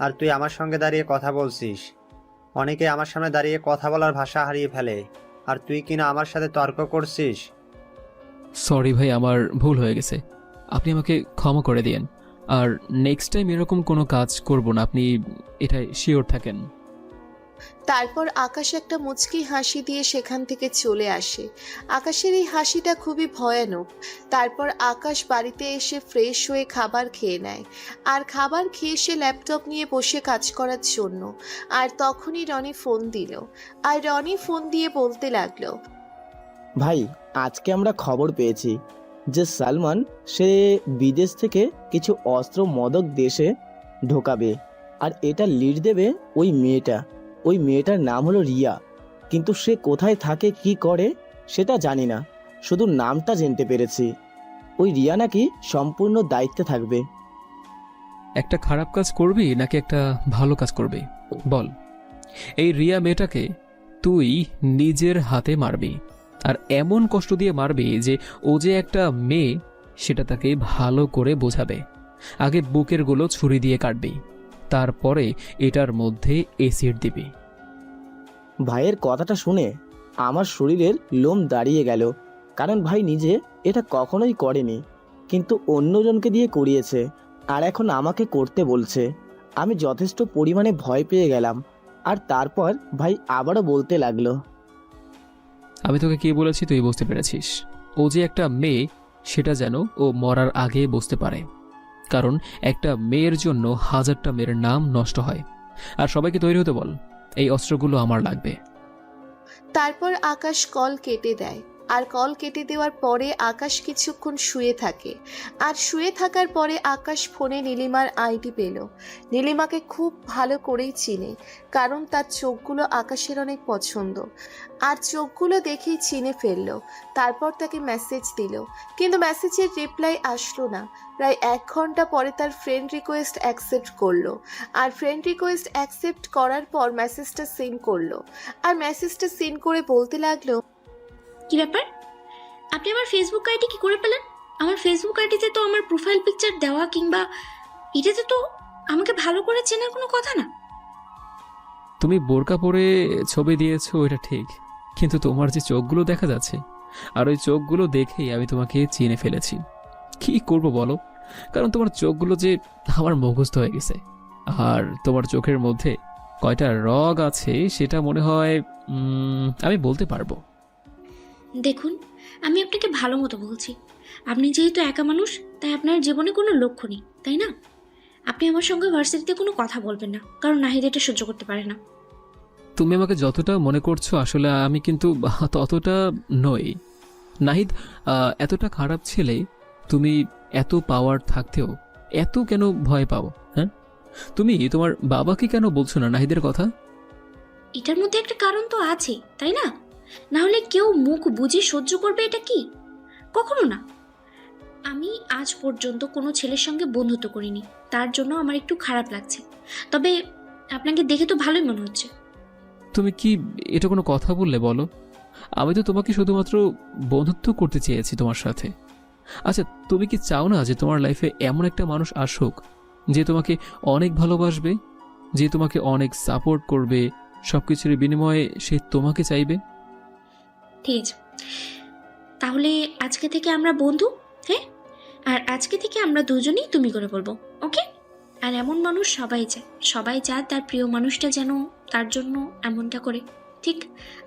I: আর তুই আমার সঙ্গে দাঁড়িয়ে কথা বলছিস। অনেকে আমার সামনে দাঁড়িয়ে কথা বলার ভাষা হারিয়ে ফেলে, আর তুই কিনা আমার সাথে তর্ক করছিস।
C: সরি ভাই, আমার ভুল হয়ে গেছে, আপনি আমাকে ক্ষমা করে দিন। আর নেক্সট টাইম এরকম কোনো কাজ করব না, আপনি এটাই শিওর থাকেন।
B: তারপর আকাশ একটা মুচকি হাসি দিয়ে সেখান থেকে চলে আসে। আকাশের এই হাসিটা খুবই ভয়ানক। তারপর আকাশ বাড়িতে এসে ফ্রেশ হয়ে খাবার খেয়ে নেয়, আর খাবার খেয়ে সে ল্যাপটপ নিয়ে বসে কাজ করার জন্য। আর তখনই রনি ফোন দিল, আর রনি ফোন দিয়ে বলতে লাগলো,
A: ভাই, আজকে আমরা খবর পেয়েছি যে সালমান সে বিদেশ থেকে কিছু অস্ত্র মদক দেশে ঢোকাবে, আর এটা লিড দেবে ওই মেয়েটার নাম হলো রিয়া। কিন্তু সে কোথায় থাকে, কি করে সেটা জানি না, শুধু নামটা জানতে পেরেছি। ওই রিয়া নাকি সম্পূর্ণ দায়িত্বে থাকবে।
C: একটা খারাপ কাজ করবি নাকি একটা ভালো কাজ করবি বল? এই রিয়া মেয়েটাকে তুই নিজের হাতে মারবি, আর এমন কষ্ট দিয়ে মারবি যে ও যে একটা মেয়ে সেটা তাকে ভালো করে বোঝাবে। আগে বুকের গুলো ছুরি দিয়ে কাটবি, তারপরে এটার মধ্যে এসিড দিবি।
A: ভাইয়ের কথাটা শুনে আমার শরীরের লোম দাঁড়িয়ে গেল, কারণ ভাই নিজে এটা কখনোই করেনি, কিন্তু অন্যজনকে দিয়ে করিয়েছে, আর এখন আমাকে করতে বলছে। আমি যথেষ্ট পরিমাণে ভয় পেয়ে গেলাম। আর তারপর ভাই আবারও বলতে লাগলো,
C: আমি তোকে কি বলেছি তুই বুঝতে পেরেছিস? ও যে একটা মেয়ে সেটা যেন ও মরার আগে বুঝতে পারে, কারণ একটা মেয়ের জন্য হাজারটা মেয়ের নাম নষ্ট হয়। আর সবাইকে তৈরি হতে বল, এই অস্ত্রগুলো আমার লাগবে।
B: তারপর আকাশ কল কেটে দেয়। আর কল কেটে দেওয়ার পরে আকাশ কিছুক্ষণ শুয়ে থাকে। আর শুয়ে থাকার পরে আকাশ ফোনে নীলিমার আইডি পেল। নীলিমাকে খুব ভালো করেই চিনে, কারণ তার চোখগুলো আকাশের অনেক পছন্দ। আর চোখগুলো দেখেই চিনে ফেলল। তারপর তাকে মেসেজ দিল, কিন্তু মেসেজের রিপ্লাই আসলো না। প্রায় 1 ঘন্টা পরে তার ফ্রেন্ড রিকোয়েস্ট অ্যাকসেপ্ট করলো। আর ফ্রেন্ড রিকোয়েস্ট অ্যাকসেপ্ট করার পর মেসেজটা সেন্ড করলো। আর মেসেজটা সেন্ড করে বলতে লাগলো,
F: কি ব্যাপার, আপনি আমার ফেসবুক আইডি কি করে পেলেন? আমার ফেসবুক আইডিতে তো আমার প্রোফাইল পিকচার দেওয়া, কিংবা এটাতে তো আমাকে ভালো করে চেনার কোনো কথা না।
C: তুমি বোরকা পরে ছবি দিয়েছো এটা ঠিক, কিন্তু তোমার যে চোখগুলো দেখা যাচ্ছে, আর ওই চোখগুলো দেখেই আমি তোমাকে চিনে ফেলেছি। কি করব বলো, কারণ তোমার চোখগুলো যে আমার মুখস্থ হয়ে গেছে। আর তোমার চোখের মধ্যে কয়টা রগ আছে সেটা মনে হয় আমি বলতে পারবো।
F: দেখুন, আমি আপনাকে ভালো মতো বলছি, আপনি যেহেতু একা মানুষ তাই আপনার জীবনে কোনো লক্ষ্য নেই, তাই না? আপনি আমার সঙ্গে ভার্সিটিতে কোনো কথা বলবেন না, কারণ নাহিদ এটা সহ্য করতে পারে না।
C: তুমি আমাকে যতটা মনে করছো আসলে আমি কিন্তু ততটা নই। নাহিদ এতটা খারাপ ছেলে, তুমি এত পাওয়ার থাকতেও এত কেন ভয় পাও? হ্যাঁ, তুমি তোমার বাবাকে কেন বলছো না নাহিদের কথা?
F: এটার মধ্যে একটা কারণ তো আছে, তাই না? না হলে কেউ মুখ বুঝে সহ্য করবে এটা কি? কখনো না। আমি আজ পর্যন্ত কোনো ছেলের সঙ্গে বন্ধুত্ব করিনি, তার জন্য আমার একটু খারাপ লাগছে। তবে আপনাকে দেখে তো ভালোই মনে হচ্ছে।
C: তুমি কি এটা কোনো কথা বললে বলো? আমি তো তোমাকে শুধুমাত্র বন্ধুত্ব করতে চেয়েছি তোমার সাথে। আচ্ছা, তুমি কি চাও না যে তোমার লাইফে এমন একটা মানুষ আসুক যে তোমাকে অনেক ভালোবাসবে, যে তোমাকে অনেক সাপোর্ট করবে, সবকিছুর বিনিময়ে সে তোমাকে চাইবে?
F: ঠিক আছে, তাহলে আজকে থেকে আমরা বন্ধু, হ্যাঁ? আর আজকে থেকে আমরা দুজনেই তুমি করে বলবো, ওকে? আর এমন মানুষ সবাই চায় তার প্রিয় মানুষটা যেন তার জন্য এমনটা করে। ঠিক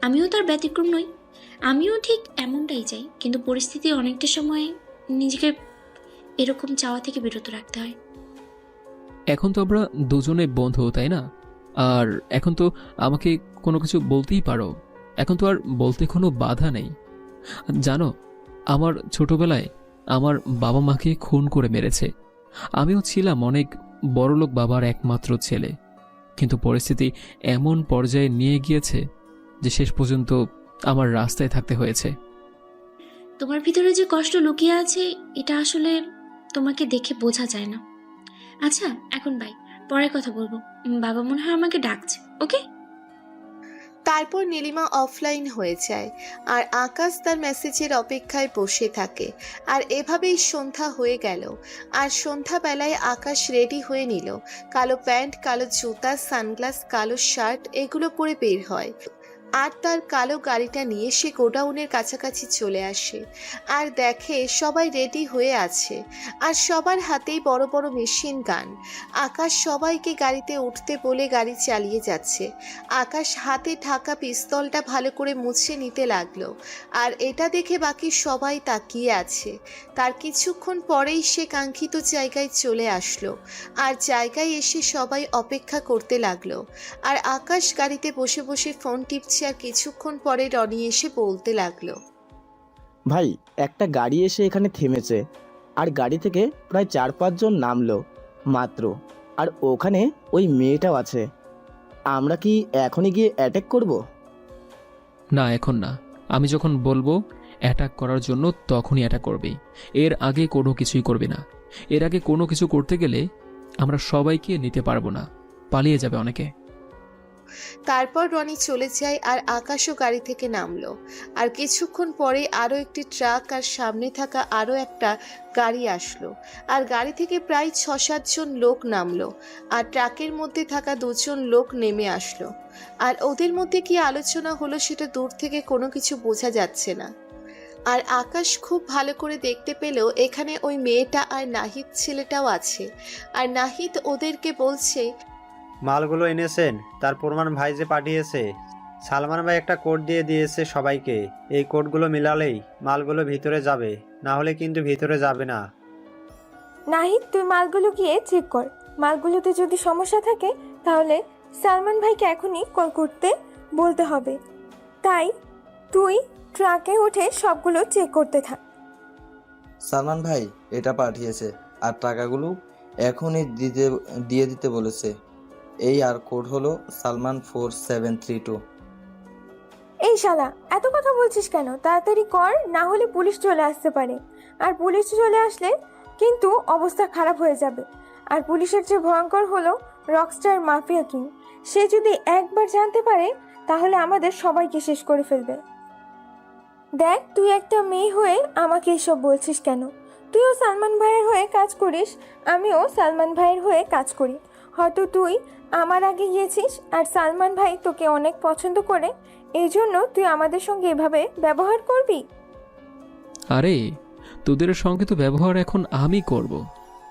F: আমিও তার ব্যতিক্রম নই, আমিও ঠিক এমনটাই চাই, কিন্তু পরিস্থিতি অনেকটা সময় নিজেকে এরকম চাওয়া থেকে বিরত রাখতে হয়।
C: এখন তো আমরা দুজনে বন্ধু, তাই না? আর এখন তো আমাকে কোনো কিছু বলতেই পারো, এখন তো আর বলতে কোনো বাধা নেই। জানো, আমার ছোটবেলায় আমার বাবা মাকে খুন করে মেরেছে। আমিও ছিলাম অনেক বড়লোক বাবার একমাত্র ছেলে, কিন্তু পরিস্থিতি এমন পর্যায়ে নিয়ে গিয়েছে যে শেষ পর্যন্ত আমার রাস্তায় থাকতে হয়েছে।
F: তোমার ভিতরে যে কষ্ট লুকিয়ে আছে এটা আসলে তোমাকে দেখে বোঝা যায় না। আচ্ছা, এখন বাই, পরে কথা বলবো। বাবা মনে হয় আমাকে ডাকছে, ওকে?
B: তারপর নীলিমা অফলাইন হয়ে যায়। আর আকাশ তার মেসেজের অপেক্ষায় বসে থাকে। আর এভাবেই সন্ধ্যা হয়ে গেল। আর সন্ধ্যাবেলায় আকাশ রেডি হয়ে নিল। কালো প্যান্ট, কালো জুতা, সানগ্লাস, কালো শার্ট এগুলো পরে বের হয়। আর তার কালো গাড়িটা নিয়ে সে গোডাউনের কাছাকাছি চলে আসে। আর দেখে সবাই রেডি হয়ে আছে। আর সবার হাতেই বড় বড় মেশিন গান। আকাশ সবাইকে গাড়িতে উঠতে বলে গাড়ি চালিয়ে যাচ্ছে। আকাশ হাতে ঢাকা পিস্তলটা ভালো করে মুছে নিতে লাগলো। আর এটা দেখে বাকি সবাই তাকিয়ে আছে। তার কিছুক্ষণ পরেই সে কাঙ্ক্ষিত জায়গায় চলে আসলো। আর জায়গায় এসে সবাই অপেক্ষা করতে লাগলো। আর আকাশ গাড়িতে বসে বসে ফোন টিপছে। আর কিছুক্ষণ পরে রনি এসে বলতে লাগলো,
A: ভাই একটা গাড়ি এসে এখানে থেমেছে, আর গাড়ি থেকে প্রায় 4-5 জন নামলো মাত্র, আর ওখানে ওই মেয়েটাও আছে। আমরা কি এখনই গিয়ে অ্যাটাক করব?
C: না, এখন না। আমি যখন বলবো অ্যাটাক করার জন্য তখনই অ্যাটাক করবি, এর আগে কোনো কিছুই করবি না। এর আগে কোনো কিছু করতে গেলে আমরা সবাইকে নিতে পারবো না, পালিয়ে যাবে অনেকে।
B: তারপর রনি চলে যায় আর আকাশও গাড়ি থেকে নামলো। আর কিছুক্ষণ পরে আরও একটি ট্রাক আর সামনে থাকা আরও একটা গাড়ি আসলো। আর গাড়ি থেকে প্রায় ৬-৭ জন লোক নামলো আর ট্রাকের মধ্যে থাকা 2 জন লোক নেমে আসলো। আর ওদের মধ্যে কি আলোচনা হলো সেটা দূর থেকে কোনো কিছু বোঝা যাচ্ছে না। আর আকাশ খুব ভালো করে দেখতে পেল এখানে ওই মেয়েটা আর নাহিদ ছেলেটাও আছে। আর নাহিদ ওদেরকে বলছে,
I: মালগুলো এনেছেন? তার প্রমাণ ভাই যে পাঠিয়েছে। সালমান ভাই একটা কোড দিয়ে দিয়েছে সবাইকে। এই কোডগুলো মিলালেই মালগুলো ভিতরে যাবে, না হলে কিন্তু ভিতরে যাবে না।
E: নাহিদ, তুই মালগুলো গিয়ে চেক কর। মালগুলোতে যদি সমস্যা থাকে তাহলে সালমান ভাইকে এখনই কল করতে বলতে হবে। তাই তুই ট্রাকে উঠে সবগুলো চেক করতে থাক।
H: সালমান ভাই এটা পাঠিয়েছে আর টাকাগুলো এখনই দিয়ে দিতে বলেছে। এই আর কোড হলো সালমান 4732।
E: এই শালা, এত কথা বলছিস কেন? তাড়াতাড়ি কর, না হলে পুলিশ চলে আসতে পারে। আর পুলিশ চলে আসলে কিন্তু অবস্থা খারাপ হয়ে যাবে। আর পুলিশের যে ভয়ঙ্কর হলো রকস্টার মাফিয়া কিং, সে যদি একবার জানতে পারে তাহলে আমাদের সবাইকে শেষ করে ফেলবে। দেখ, তুই একটা মেয়ে হয়ে আমাকে এসব বলছিস কেন? তুইও সালমান ভাইয়ের হয়ে কাজ করিস, আমিও সালমান ভাইয়ের হয়ে কাজ করি। হয়তো তুই আমার আগে গিয়েছিস আর সালমান ভাই তোকে অনেক পছন্দ করে, এই জন্য তুই আমাদের সঙ্গে এভাবে ব্যবহার করবি?
C: আরে, তোদের সঙ্গে তো ব্যবহার এখন আমি করব।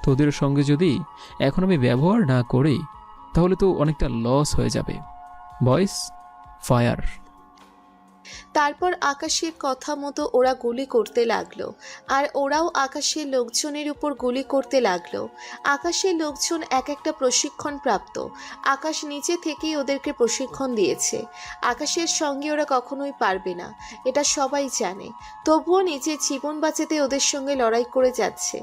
C: তোদের সঙ্গে যদি এখন আমি ব্যবহার না করি তাহলে তো অনেকটা লস হয়ে যাবে। বয়েস, ফায়ার।
B: তারপর আকাশের কথা মতো ওরা গুলি করতে লাগলো। আর ওরাও আকাশের লোকজনের উপর গুলি করতে লাগলো। আকাশের লোকজন এক একটা প্রশিক্ষণ প্রাপ্ত। আকাশ নিচে থেকেই ওদেরকে প্রশিক্ষণ দিয়েছে। আকাশের সঙ্গে ওরা কখনোই পারবে না, এটা সবাই জানে। তবুও নিজের জীবন বাঁচাতে ওদের সঙ্গে লড়াই করে যাচ্ছে,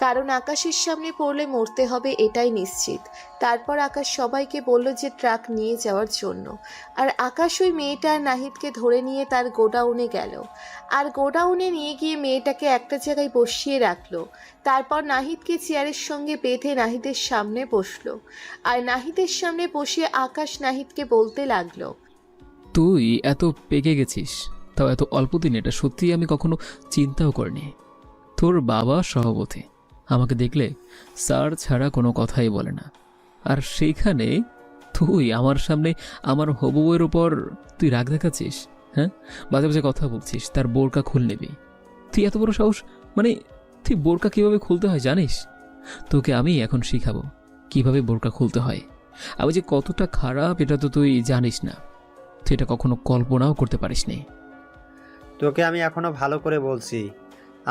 B: কারণ আকাশের সামনে পড়লে মরতে হবে এটাই নিশ্চিত। তারপর আকাশ সবাইকে বলল যে ট্রাক নিয়ে যাওয়ার জন্য। আর আকাশ ওই মেয়েটার নাহিদকে ধরে নিয়ে তার গোডাউনে গেল। আর গোডাউনে নিয়ে গিয়ে মেয়েটাকে একটা জায়গায় বসিয়ে রাখলো। তারপর নাহিদকে চেয়ারের সঙ্গে বেঁধে নাহিদের সামনে বসলো। আর নাহিদের সামনে বসে আকাশ নাহিদকে বলতে লাগলো,
C: তুই এত পেকে গেছিস, তাও এত অল্প দিন, এটা সত্যি আমি কখনো চিন্তাও করিনি। তোর বাবা সভাপতি, আমাকে দেখলে স্যার ছাড়া কোনো কথাই বলে না। আর সেইখানে তুই আমার সামনে আমার হবু বউয়ের ওপর তুই রাগ দেখাচ্ছিস। হ্যাঁ, বাজে বাজে কথা বলছিস, তার বোরকা খুলে নিবি। তুই এত বড় সাহস, মানে তুই বোরকা কীভাবে খুলতে হয় জানিস? তোকে আমি এখন শিখাবো কিভাবে বোরকা খুলতে হয়। আমি যে কতটা খারাপ এটা তো তুই জানিস না, তুই এটা কখনো কল্পনাও করতে পারিস নি।
I: তোকে আমি এখনো ভালো করে বলছি,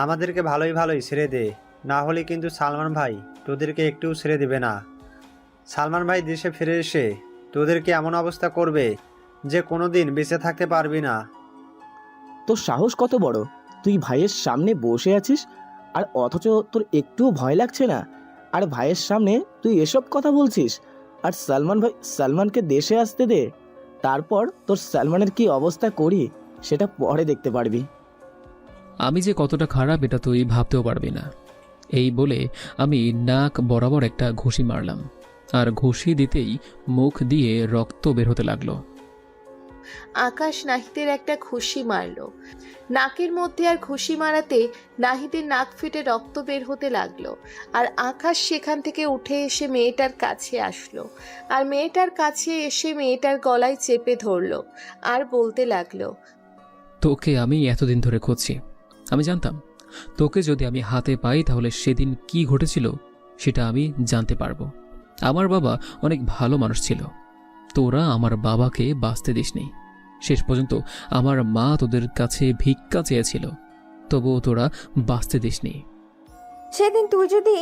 I: আমাদেরকে ভালোই ভালোই ছেড়ে দে, না হলে কিন্তু সালমান ভাই তোদেরকে একটুও ছেড়ে দেবে না। সালমান ভাই দেশে ফিরে এসে তোদেরকে এমন অবস্থা করবে যে কোনো দিন বেঁচে থাকতে পারবি না।
A: তোর সাহস কত বড়? তুই ভাইয়ের সামনে বসে আছিস আর অথচ তোর একটুও ভয় লাগছে না? আর ভাইয়ের সামনে তুই এসব কথা বলছিস? আর সালমানকে দেশে আসতে দে, তারপর তোর সালমানের কি অবস্থা করি সেটা পরে দেখতে পারবি।
C: আমি যে কতটা খারাপ এটা তুই ভাবতেও পারবি না। এই বলে আমি নাক বরাবর একটা ঘুষি মারলাম, আর ঘুষি দিতেই মুখ দিয়ে রক্ত বের হতে লাগলো।
B: আকাশ নাহিদের একটা ঘুষি মারলো। নাকের মধ্যে আর ঘুষি মারাতে নাহিদের নাক ফেটে রক্ত বের হতে লাগলো। আর আকাশ সেখান থেকে উঠে এসে মেয়েটার কাছে আসলো। আর মেয়েটার কাছে এসে মেয়েটার গলায় চেপে ধরলো আর বলতে লাগলো,
C: তোকে আমি এতদিন ধরে খুঁজছি। আমি জানতাম তোকে যদি আমি হাতে পাই তাহলে সেদিন কি ঘটেছিল সেটা আমি জানতে পারবো। আমার বাবা অনেক ভালো মানুষ ছিল, তোরা আমার বাবাকে বাঁচতে দিসনি। শেষ পর্যন্ত আমার মা তোদের কাছে ভিক্ষা চেয়েছিল, তবুও তোরা বাঁচতে দিসনি।
E: সেদিন তুই যদি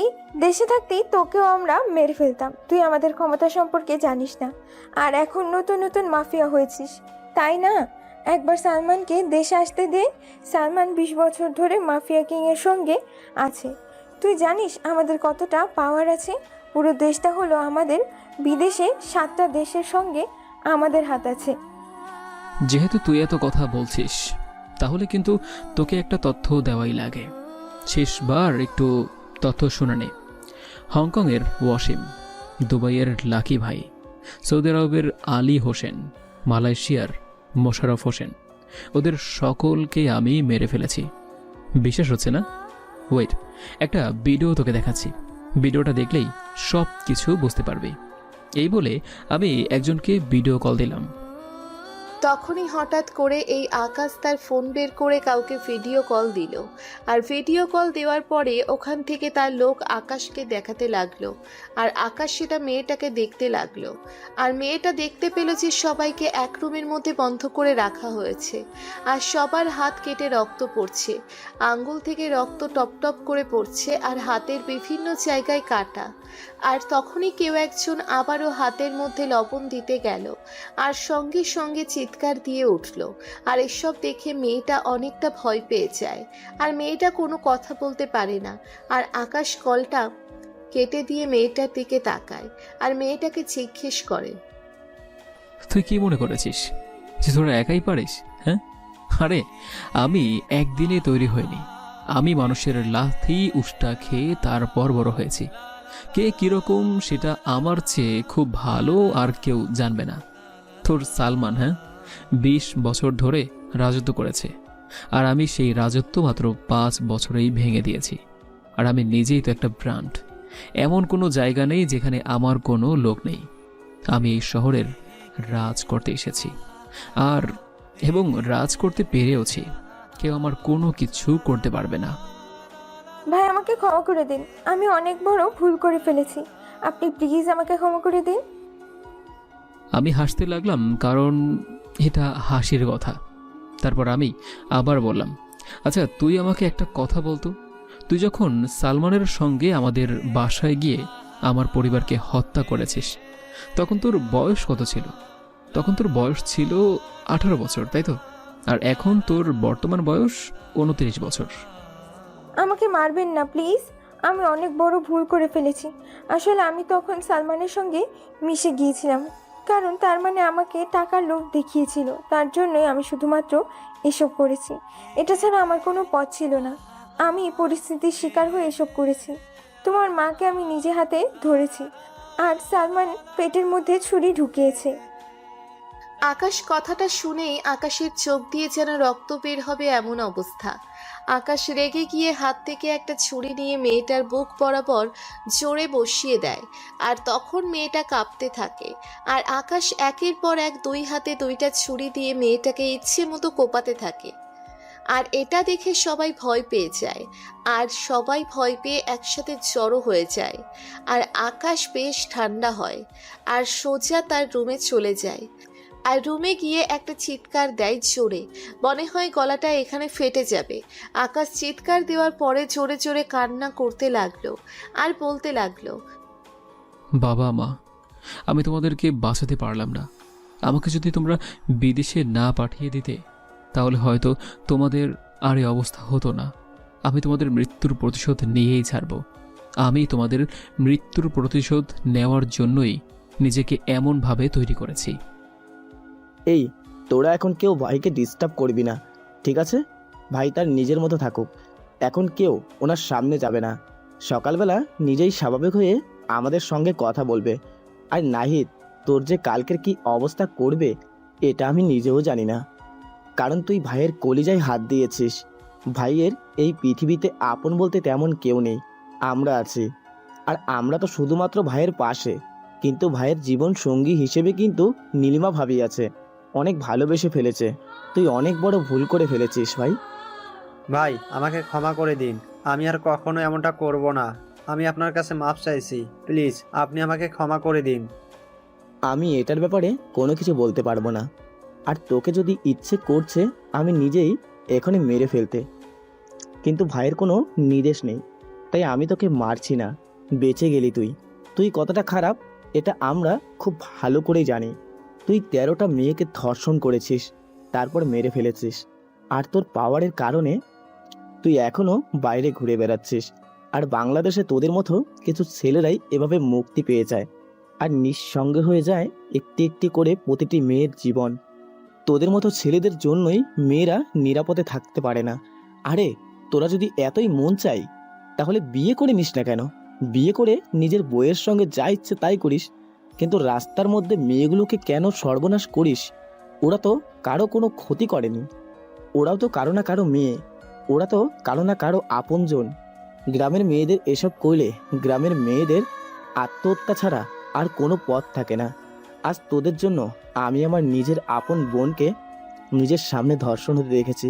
E: দেশে থাকতি তোকেও আমরা মেরে ফেলতাম। তুই আমাদের ক্ষমতা সম্পর্কে জানিস না, আর এখন নতুন নতুন মাফিয়া হয়েছিস, তাই না? একবার সালমানকে দেশে আসতে দে। সালমান 20 বছর ধরে মাফিয়া কিংয়ের সঙ্গে আছে। তুই জানিস আমাদের কতটা পাওয়ার আছে? পুরো দেশটা হলো আমাদের, বিদেশে 7টা দেশের সঙ্গে আমাদের হাত আছে।
C: যেহেতু তুই এত কথা বলছিস তাহলে কিন্তু তোকে একটা তথ্য দেওয়াই লাগে। শেষবার একটু তথ্য শুনে নে। হংকংয়ের ওয়াসিম, দুবাইয়ের লাকি ভাই, সৌদি আরবের আলী হোসেন, মালয়েশিয়ার মোশাররফ হোসেন, ওদের সকলকে আমি মেরে ফেলেছি। বিশ্বাস হচ্ছে না? ওয়েট, একটা ভিডিও তোকে দেখাচ্ছি। ভিডিওটা দেখলেই সব কিছু বুঝতে পারবি। এই বলে আমি একজনকে ভিডিও কল দিলাম।
B: তখনই হঠাৎ করে এই আকাশ তার ফোন বের করে কাউকে ভিডিও কল দিল। আর ভিডিও কল দেওয়ার পরে ওখান থেকে তার লোক আকাশকে দেখাতে লাগলো। আর আকাশ সেটা মেয়েটাকে দেখতে লাগলো। আর মেয়েটা দেখতে পেল যে সবাইকে এক রুমের মধ্যে বন্ধ করে রাখা হয়েছে। আর সবার হাত কেটে রক্ত পড়ছে, আঙ্গুল থেকে রক্ত টপ টপ করে পড়ছে, আর হাতের বিভিন্ন জায়গায় কাটা। আর তখনই কেউ একজন আবারও হাতের মধ্যে লবণ দিতে গেল, আর সঙ্গে সঙ্গে চিৎকার দিয়ে উঠল। আর এসব দেখে মেয়েটা অনেকটা ভয় পেয়ে যায়। আর মেয়েটা কোনো কথা বলতে পারে না। আর আকাশ কলটা কেটে দিয়ে মেয়েটার দিকে তাকায়, আর মেয়েটাকে জিজ্ঞেস করে,
C: তুই কি মনে করেছিস যে তোরা একাই পারিস? হ্যাঁ, আরে আমি একদিনে তৈরি হইনি। আমি মানুষের লাথি উষ্টা খেয়ে তারপর বড় হয়েছি। কে কিরকম সেটা আমার চেয়ে খুব ভালো আর কেউ জানবে না। তোর সালমান, হ্যাঁ, 20 বছর ধরে রাজত্ব করেছে, আর আমি সেই রাজত্ব মাত্র 5 বছরেই ভেঙে দিয়েছি। আর আমি নিজেই তো একটা ব্র্যান্ড। এমন কোনো জায়গা নেই যেখানে আমার কোনো লোক নেই। আমি এই শহরের রাজ করতে এসেছি, আর এবং রাজ করতে পেরেওছি। কেউ আমার কোনো কিছু করতে পারবে না।
E: ভাই আমাকে ক্ষমা করে দিন, আমি অনেক বড় ভুল করে ফেলেছি, আপনি প্লিজ আমাকে ক্ষমা করে দিন।
C: আমি হাসতে লাগলাম, কারণ এটা হাসির কথা। তারপর আমি আবার বললাম, আচ্ছা তুই আমাকে একটা কথা বলতো, তুই যখন সালমানের সঙ্গে আমাদের বাসায় গিয়ে আমার পরিবারকে হত্যা করেছিস, তখন তোর বয়স কত ছিল? তখন তোর বয়স ছিল 18 বছর, তাই তো? আর এখন তোর বর্তমান বয়স 29 বছর।
E: আমাকে মারবেন না প্লিজ, আমি অনেক বড় ভুল করে ফেলেছি। আসলে আমি তখন সালমানের সঙ্গে মিশে গিয়েছিলাম, কারণ তার মানে আমাকে টাকার লোভ দেখিয়েছিল। তার জন্যই আমি শুধুমাত্র এসব করেছি। এটা ছাড়া আমার কোনো পথ ছিল না। আমি পরিস্থিতির শিকার হয়ে এসব করেছি। তোমার মাকে আমি নিজে হাতে ধরেছি, আর সালমান পেটের মধ্যে ছুরি ঢুকিয়েছে।
B: আকাশ কথাটা শুনেই আকাশের চোখ দিয়ে যেন রক্ত বের হবে এমন অবস্থা। আকাশ রেগে গিয়ে হাত থেকে একটা ছুরি নিয়ে মেয়েটার বুক বরাবর জোরে বসিয়ে দেয়। আর তখন মেয়েটা কাঁপতে থাকে। আর আকাশ একের পর এক 2 হাতে 2টা ছুরি দিয়ে মেয়েটাকে ইচ্ছে মতো কোপাতে থাকে। আর এটা দেখে সবাই ভয় পেয়ে যায়, আর সবাই ভয় পেয়ে একসাথে জড়ো হয়ে যায়। আর আকাশ বেশ ঠান্ডা হয়, আর সোজা তার রুমে চলে যায়। আর রুমে গিয়ে একটা চিৎকার দেয় জোরে, মনে হয় গলাটা এখানে ফেটে যাবে। আকাশ চিৎকার দেওয়ার পরে জোরে জোরে কান্না করতে লাগলো, আর বলতে লাগলো,
C: বাবা মা, আমি তোমাদেরকে বাঁচাতে পারলাম না। আমাকে যদি তোমরা বিদেশে না পাঠিয়ে দিতে, তাহলে হয়তো তোমাদের আর এই অবস্থা হতো না। আমি তোমাদের মৃত্যুর প্রতিশোধ নিয়েই ছাড়ব। আমি তোমাদের মৃত্যুর প্রতিশোধ নেওয়ার জন্যই নিজেকে এমনভাবে তৈরি করেছি।
A: এই তোরা এখন কেউ ভাইকে ডিস্টার্ব করবি না, ঠিক আছে? ভাই তার নিজের মতো থাকুক, এখন কেউ ওনার সামনে যাবে না। সকালবেলা নিজেই স্বাভাবিক হয়ে আমাদের সঙ্গে কথা বলবে। আর নাহিদ, তোর যে কালকের কি অবস্থা করবে এটা আমি নিজেও জানি না, কারণ তুই ভাইয়ের কলিজায় হাত দিয়েছিস। ভাইয়ের এই পৃথিবীতে আপন বলতে তেমন কেউ নেই, আমরা আছি। আর আমরা তো শুধুমাত্র ভাইয়ের পাশে, কিন্তু ভাইয়ের জীবন সঙ্গী হিসেবে কিন্তু নীলিমা ভাবি আছে, অনেক ভালোবেসে ফেলেছে। তুই অনেক বড় ভুল করে ফেলেছিস ভাই।
I: ভাই আমাকে ক্ষমা করে দিন, আমি আর কখনো এমনটা করব না। আমি আপনার কাছে মাপ চাইছি, প্লিজ আপনি আমাকে ক্ষমা করে দিন।
A: আমি এটার ব্যাপারে কোনো কিছু বলতে পারবো না। আর তোকে যদি ইচ্ছে করছে আমি নিজেই এখনই মেরে ফেলতে, কিন্তু ভাইয়ের কোনো নির্দেশ নেই, তাই আমি তোকে মারছি না। বেঁচে গেলি তুই। তুই কতটা খারাপ এটা আমরা খুব ভালো করেই জানি। তুই 13টা মেয়েকে ধর্ষণ করেছিস, তারপর মেরে ফেলেছিস। আর তোর পাওয়ারের কারণে তুই এখনও বাইরে ঘুরে বেড়াচ্ছিস। আর বাংলাদেশে তোদের মতো কিছু ছেলেরাই এভাবে মুক্তি পেয়ে যায়, আর নিঃসঙ্গ হয়ে যায় একটি একটি করে প্রতিটি মেয়ের জীবন। তোদের মতো ছেলেদের জন্যই মেয়েরা নিরাপদে থাকতে পারে না। আরে তোরা যদি এতই মন চাই তাহলে বিয়ে করে নিস না কেন? বিয়ে করে নিজের বউয়ের সঙ্গে যা ইচ্ছে তাই করিস। কিন্তু রাস্তার মধ্যে মেয়েগুলোকে কেন সর্বনাশ করিস? ওরা তো কারো কোনো ক্ষতি করেনি। ওরাও তো কারো না কারো মেয়ে, ওরা তো কারো না কারো আপনজন। গ্রামের মেয়েদের এসব করলে গ্রামের মেয়েদের আত্মহত্যা ছাড়া আর কোনো পথ থাকে না। আজ তোদের জন্য আমি আমার নিজের আপন বোনকে নিজের সামনে ধর্ষণ হতে দেখেছি।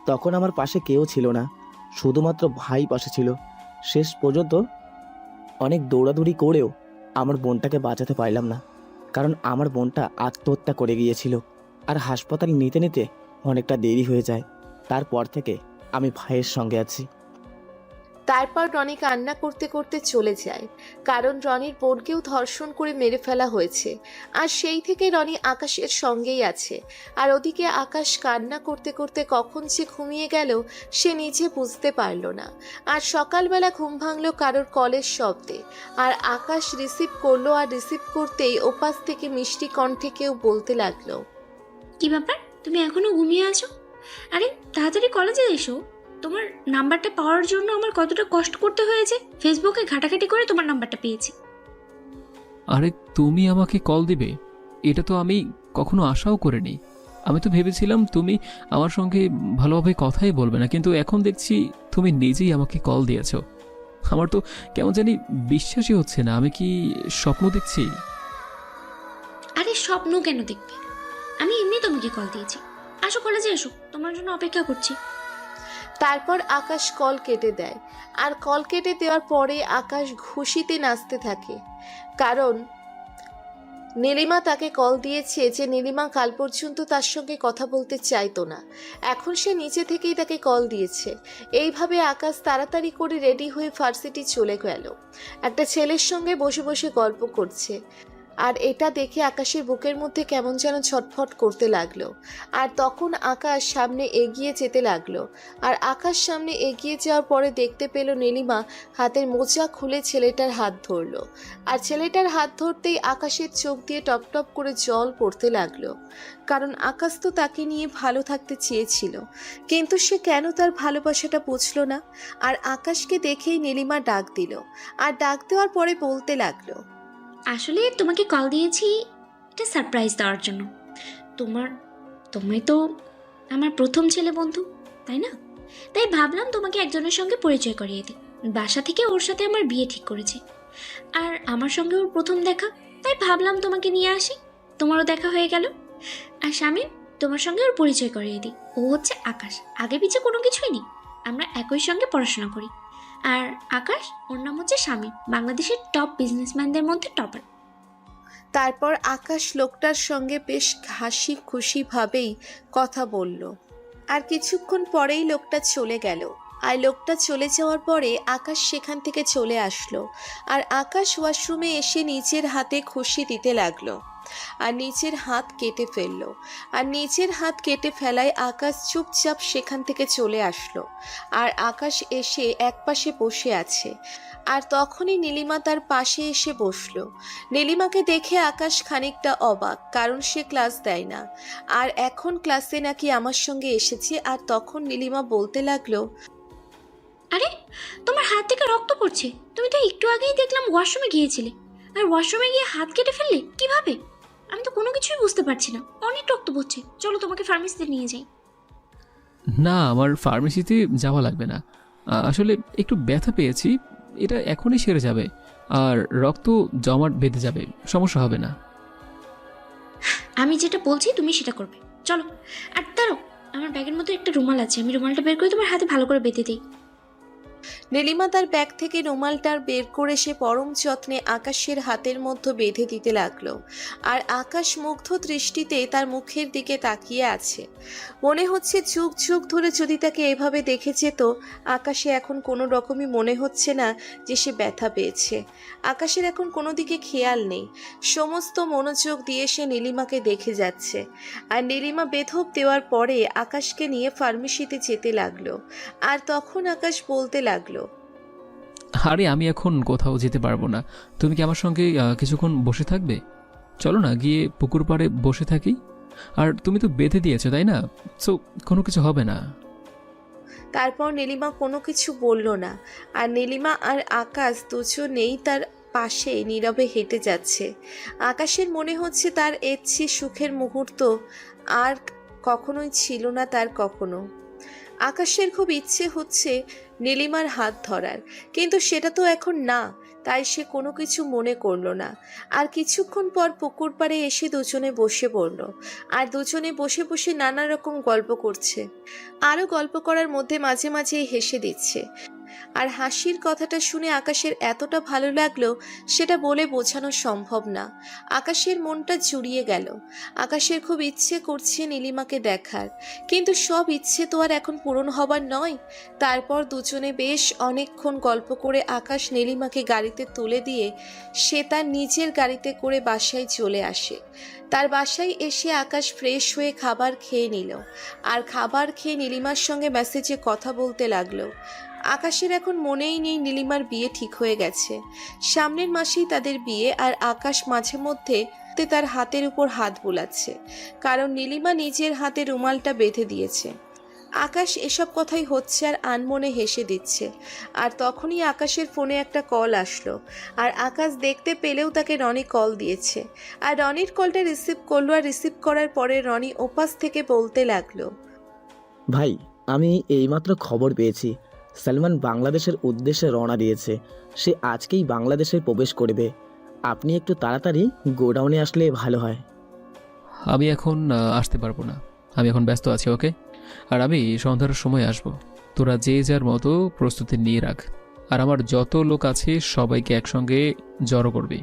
A: তখন আমার পাশে কেউ ছিল না, শুধুমাত্র ভাই পাশে ছিল। শেষ পর্যন্ত অনেক দৌড়াদৌড়ি করেও আমার বোনটাকে বাঁচাতে পারলাম না, কারণ আমার বোনটা আত্মহত্যা করে গিয়েছিল। আর হাসপাতালে নিতে নিতে অনেকটা দেরি হয়ে যায়। তারপর থেকে আমি ভাইয়ের সঙ্গে আছি।
B: তারপর রনি কান্না করতে করতে চলে যায়, কারণ রনির বোনকেও ধর্ষণ করে মেরে ফেলা হয়েছে। আর সেই থেকে রনি আকাশের সঙ্গেই আছে। আর ওদিকে আকাশ কান্না করতে করতে কখন যে ঘুমিয়ে গেল সে নিজে বুঝতে পারল না। আর সকালবেলা ঘুম ভাঙলো কারোর কলের শব্দে। আর আকাশ রিসিভ করলো, আর রিসিভ করতেই ওপাশ থেকে মিষ্টি কণ্ঠে কেউ বলতে লাগলো,
F: কি ব্যাপার, তুমি এখনো ঘুমিয়ে আছো? আরে তাড়াতাড়ি কলেজে এসো। তোমার নাম্বারটা পাওয়ার জন্য আমার কতটা কষ্ট করতে হয়েছে। ফেসবুকে ঘাটাঘাটি করে তোমার নাম্বারটা পেয়েছি।
C: আরে তুমি আমাকে কল দিবে, এটা তো আমি কখনো আশাও করিনি। আমি তো ভেবেছিলাম তুমি আমার সঙ্গে ভালোভাবে কথাই বলবে না, কিন্তু এখন দেখছি তুমি নিজেই আমাকে কল দিয়েছো। আমার তো কেমন জানি বিশ্বাসই হচ্ছে না, আমি কি স্বপ্ন দেখছি?
F: আরে স্বপ্ন কেন দেখবে, আমি এমনি তোমাকে কল দিয়েছি। আসো কলেজে এসো, তোমার জন্য অপেক্ষা করছি।
B: তারপর আকাশ কল কেটে দেয়। আর কল কেটে দেওয়ার পরে আকাশ খুশিতে নাচতে থাকে, কারণ নীলিমা তাকে কল দিয়েছে যে নীলিমা কাল পর্যন্ত তার সঙ্গে কথা বলতে চাইতো না, এখন সে নিচে থেকেই তাকে কল দিয়েছে। এইভাবে আকাশ তাড়াতাড়ি করে রেডি হয়ে ভার্সিটি চলে গেল। একটা ছেলের সঙ্গে বসে বসে গল্প করছে। আর এটা দেখে আকাশের বুকের মধ্যে কেমন যেন ছটফট করতে লাগলো। আর তখন আকাশ সামনে এগিয়ে যেতে লাগলো। আর আকাশ সামনে এগিয়ে যাওয়ার পরে দেখতে পেল নীলিমা হাতের মোজা খুলে ছেলেটার হাত ধরলো। আর ছেলেটার হাত ধরতেই আকাশের চোখ দিয়ে টপ টপ করে জল পড়তে লাগলো, কারণ আকাশ তো তাকে নিয়ে ভালো থাকতে চেয়েছিল, কিন্তু সে কেন তার ভালোবাসাটা বুঝলো না। আর আকাশকে দেখেই নীলিমা ডাক দিল। আর ডাক দেওয়ার পরে বলতে লাগলো,
F: আসলে তোমাকে কল দিয়েছি এটা সারপ্রাইজ দেওয়ার জন্য। তুমি তো আমার প্রথম ছেলে বন্ধু, তাই না? তাই ভাবলাম তোমাকে একজনের সঙ্গে পরিচয় করিয়ে দিই। বাসা থেকে ওর সাথে আমার বিয়ে ঠিক করেছে, আর আমার সঙ্গে ওর প্রথম দেখা, তাই ভাবলাম তোমাকে নিয়ে আসি। তোমারও দেখা হয়ে গেল। আর স্বামী, তোমার সঙ্গে ওর পরিচয় করিয়ে দিই। ও হচ্ছে আকাশ, আগে পিছে কোনো কিছুই নেই, আমরা একই সঙ্গে পড়াশোনা করি। আর আকাশ, ওর নাম হচ্ছে স্বামী, বাংলাদেশের টপ বিজনেসম্যানদের মধ্যে টপার।
B: তারপর আকাশ লোকটার সঙ্গে বেশ হাসি খুশি ভাবেই কথা বলল। আর কিছুক্ষণ পরেই লোকটা চলে গেল। আর লোকটা চলে যাওয়ার পরে আকাশ সেখান থেকে চলে আসলো। আর আকাশ ওয়াশরুমে এসে নিজের হাতে খুশি দিতে লাগলো, আর নিজের হাত কেটে ফেললো। আর নিজের হাত কেটে ফেলায় আকাশ চুপচাপ সেখান থেকে চলে আসলো। আর আকাশ এসে একপাশে বসে আছে। আর তখনই নীলিমা তার পাশে এসে বসলো। নীলিমাকে দেখে আকাশ খানিকটা অবাক, কারণ সে ক্লাস দেয় না, আর এখন ক্লাসে নাকি আমার সঙ্গে এসেছে। আর তখন নীলিমা বলতে লাগলো,
F: আরে তোমার হাত থেকে রক্ত পড়ছে, তুমি তো একটু আগেই দেখলাম ওয়াশরুমে গিয়েছিলে, আর ওয়াশরুমে গিয়ে হাত কেটে ফেললে কিভাবে? আমি তো কোনো কিছুই বুঝতে পারছি না, অনেক রক্ত পড়ছে। চলো তোমাকে ফার্মেসিতে নিয়ে যাই।
C: না, আমার ফার্মেসিতে যাওয়া লাগবে না। আসলে একটু ব্যথা পেয়েছি, এটা এখনই সেরে যাবে। আর রক্ত জমাট বেঁধে যাবে, সমস্যা হবে না।
F: আমি যেটা বলছি তুমি সেটা করবে, চলো। আর দাঁড়াও, আমার ব্যাগের মধ্যে একটা রুমাল আছে, আমি রুমালটা বের করে তোমার হাতে ভালো করে বেঁধে দিই।
B: নীলিমা তার ব্যাগ থেকে রুমালটার বের করে সে পরম যত্নে আকাশের হাতের মধ্যে বেঁধে দিতে লাগলো। আর আকাশ মুগ্ধ দৃষ্টিতে তার মুখের দিকে তাকিয়ে আছে। মনে হচ্ছে যুগ যুগ ধরে যদি তাকে এভাবে দেখে যেত। আকাশে এখন কোনো রকমই মনে হচ্ছে না যে সে ব্যথা পেয়েছে। আকাশের এখন কোনো দিকে খেয়াল নেই, সমস্ত মনোযোগ দিয়ে সে নীলিমাকে দেখে যাচ্ছে। আর নীলিমা বেধক দেওয়ার পরে আকাশকে নিয়ে ফার্মেসিতে যেতে লাগলো। আর তখন আকাশ বলতে লাগলো,
C: আরে আমি এখন কোথাও যেতে পারবো না, তুমি কি আমার সঙ্গে কিছুক্ষণ বসে থাকবে? চলো না, গিয়ে পুকুর পাড়ে বসে থাকি। আর তুমি তো বেঁধে দিয়েছো, তাই না? সো কোনো কিছু হবে না।
B: তারপর নীলিমা কোনো কিছু বলল না। আর নীলিমা আর আকাশ দুজনেই তার পাশে নীরবে হেঁটে যাচ্ছে। আকাশের মনে হচ্ছে তার এর চেয়ে সুখের মুহূর্ত আর কখনোই ছিল না তার কখনো। আকাশের খুব ইচ্ছে হচ্ছে নীলিমার হাত ধরার, কিন্তু সেটা তো এখন না, তাই সে কোনো কিছু মনে করলো না। আর কিছুক্ষণ পর পুকুর পাড়ে এসে দুজনে বসে পড়ল, আর দুজনে বসে বসে নানা রকম গল্প করছে। আরও গল্প করার মধ্যে মাঝে মাঝেই হেসে দিচ্ছে। আর হাসির কথাটা শুনে আকাশের এতটা ভালো লাগলো সেটা বলে বোঝানো সম্ভব না। আকাশের মনটা জুড়িয়ে গেল। আকাশের খুব ইচ্ছে করছে নীলিমাকে দেখার, কিন্তু সব ইচ্ছে তো আর এখন পূরণ হবার নয়। তারপর দুজনে বেশ অনেকক্ষণ গল্প করে আকাশ নীলিমাকে গাড়িতে তুলে দিয়ে সে তার নিজের গাড়িতে করে বাসায় চলে আসে। তার বাসায় এসে আকাশ ফ্রেশ হয়ে খাবার খেয়ে নিল, আর খাবার খেয়ে নীলিমার সঙ্গে মেসেজে কথা বলতে লাগলো। আকাশের এখন মনেই নেই নীলিমার বিয়ে ঠিক হয়ে গেছে, সামনের মাসেই তাদের বিয়ে। আর আকাশ মাঝে মধ্যে তার হাতের উপর হাত বুলাচ্ছে, কারণ নীলিমা নিজের হাতে রুমালটা বেঁধে দিয়েছে। আকাশ এসব কথাই হচ্ছে আর আনমনে হেসে দিচ্ছে। আর তখনই আকাশের ফোনে একটা কল আসলো, আর আকাশ দেখতে পেলেও তাকে রনি কল দিয়েছে। আর রনির কলটা রিসিভ করলো, আর রিসিভ করার পরে রনি ওপাশ থেকে বলতে লাগলো,
A: ভাই, আমি এইমাত্র খবর পেয়েছি সালমান বাংলাদেশের উদ্দেশ্যে রওনা দিয়েছে। সে আজকেই বাংলাদেশে প্রবেশ করবে। আপনি একটু তাড়াতাড়ি গোডাউনে আসলে ভালো হয়।
C: আমি এখন আসতে পারবো না, আমি এখন ব্যস্ত আছি। ওকে, আর আমি সন্ধ্যার সময় আসব। তোরা যে যার মতো প্রস্তুতি নিয়ে রাখ, আর আমার যত লোক আছে সবাইকে একসঙ্গে জড়ো করবি।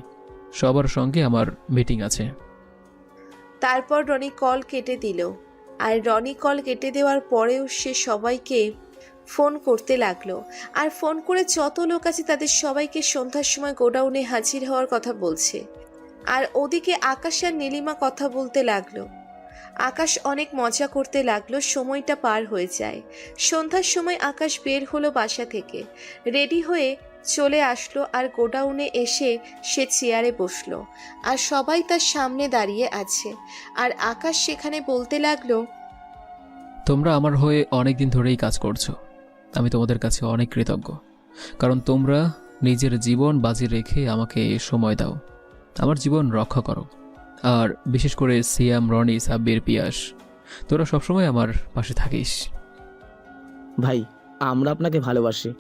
C: সবার সঙ্গে আমার মিটিং আছে।
B: তারপর রনি কল কেটে দিল। আর রনি কল কেটে দেওয়ার পরেও সে সবাইকে ফোন করতে লাগলো, আর ফোন করে যত লোক আছে তাদের সবাইকে সন্ধ্যার সময় গোডাউনে হাজির হওয়ার কথা বলছে। আর ওদিকে আকাশ আর নীলিমা কথা বলতে লাগলো। আকাশ অনেক মজা করতে লাগলো, সময়টা পার হয়ে যায়। সন্ধ্যার সময় আকাশ বের হলো বাসা থেকে, রেডি হয়ে চলে আসলো, আর গোডাউনে এসে সে চেয়ারে বসলো, আর সবাই তার সামনে দাঁড়িয়ে আছে। আর আকাশ সেখানে বলতে লাগলো,
C: তোমরা আমার হয়ে অনেক দিন ধরেই কাজ করছো, আমি তোমাদের কাছে অনেক কৃতজ্ঞ, কারণ তোমরা নিজের জীবন বাজি রেখে আমাকে সময় দাও, আমার জীবন রক্ষা করো। আর বিশেষ করে সিয়াম, রনি, সাব্বির, পিয়াস, তোরা সবসময় আমার পাশে থাকিস।
A: ভাই, আমরা আপনাকে ভালোবাসি,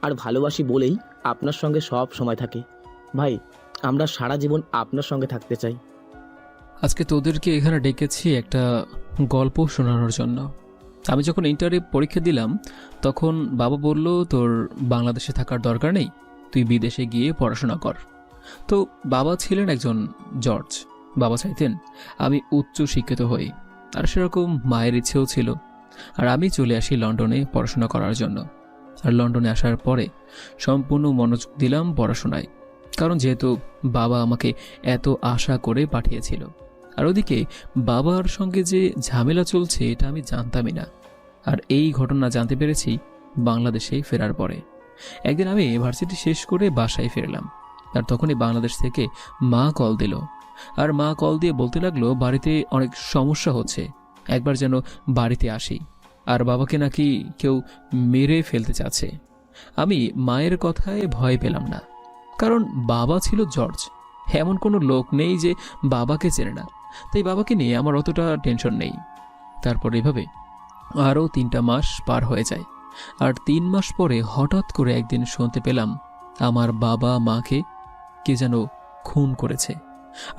A: আর ভালোবাসি বলেই আপনার সঙ্গে সব সময় থাকি। ভাই, আমরা সারা জীবন আপনার সঙ্গে থাকতে চাই।
C: আজকে তোদেরকে এখানে ডেকেছি একটা গল্প শোনানোর জন্য। আমি যখন ইন্টারে পরীক্ষা দিলাম তখন বাবা বলল, তোর বাংলাদেশে থাকার দরকার নেই, তুই বিদেশে গিয়ে পড়াশোনা কর। তো বাবা ছিলেন একজন জর্জ, বাবা চাইতেন আমি উচ্চ শিক্ষিত হই, আর সেরকম মায়ের ইচ্ছেও ছিল। আর আমি চলে আসি লন্ডনে পড়াশোনা করার জন্য। আর লন্ডনে আসার পরে সম্পূর্ণ মনোযোগ দিলাম পড়াশোনায়, কারণ যেহেতু বাবা আমাকে এত আশা করে পাঠিয়েছিল। আর ওদিকে বাবার সঙ্গে যে ঝামেলা চলছে এটা আমি জানতামই না। আর এই ঘটনা জানতে পেরেছি বাংলাদেশে ফেরার পরে। একদিন আমি ভার্সিটি শেষ করে বাসায় ফিরলাম, আর তখনই বাংলাদেশ থেকে মা কল দিল। আর মা কল দিয়ে বলতে লাগলো বাড়িতে অনেক সমস্যা হচ্ছে, একবার যেন বাড়িতে আসি, আর বাবাকে নাকি কেউ মেরে ফেলতে চাচ্ছে। আমি মায়ের কথায় ভয় পেলাম না, কারণ বাবা ছিল জর্জ, এমন কোনো লোক নেই যে বাবাকে চেনে না, তাই বাবাকে নিয়ে আমার অতটা টেনশন নেই। তারপর এভাবে আরও 3টা মাস পার হয়ে যায়। আর 3 মাস পরে হঠাৎ করে একদিন শুনতে পেলাম আমার বাবা মাকে কে যেন খুন করেছে।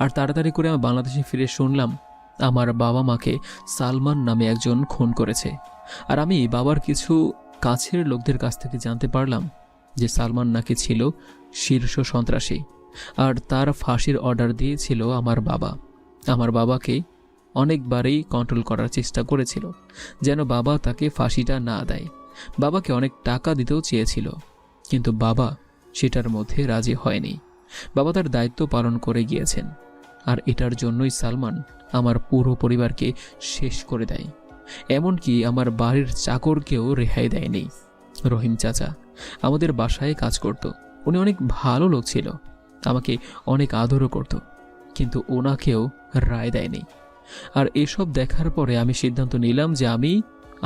C: আর তাড়াতাড়ি করে আমি বাংলাদেশে ফিরে শুনলাম আমার বাবা মাকে সালমান নামে একজন খুন করেছে। আর আমি বাবার কিছু কাছের লোকদের কাছ থেকে জানতে পারলাম যে সালমান নাকি ছিল শীর্ষ সন্ত্রাসী, আর তার ফাঁসির অর্ডার দিয়েছিল আমার বাবা। আমার বাবাকে অনেকবারই কন্ট্রোল করার চেষ্টা করেছিল যেন বাবা তাকে ফাঁসিটা না দেয়। বাবাকে অনেক টাকা দিতেও চেয়েছিল, কিন্তু বাবা সেটার মধ্যে রাজি হয়নি। বাবা তার দায়িত্ব পালন করে গিয়েছেন, আর এটার জন্যই সালমান আমার পুরো পরিবারকে শেষ করে দেয়। এমনকি আমার বাড়ির চাকরকেও রেহাই দেয়নি। রহিম চাচা আমাদের বাসায় কাজ করত, উনি অনেক ভালো লোক ছিল, আমাকে অনেক আদরও করত, কিন্তু ওনাকেও রায় দেয়নি। আর এসব দেখার পরে আমি সিদ্ধান্ত নিলাম যে আমি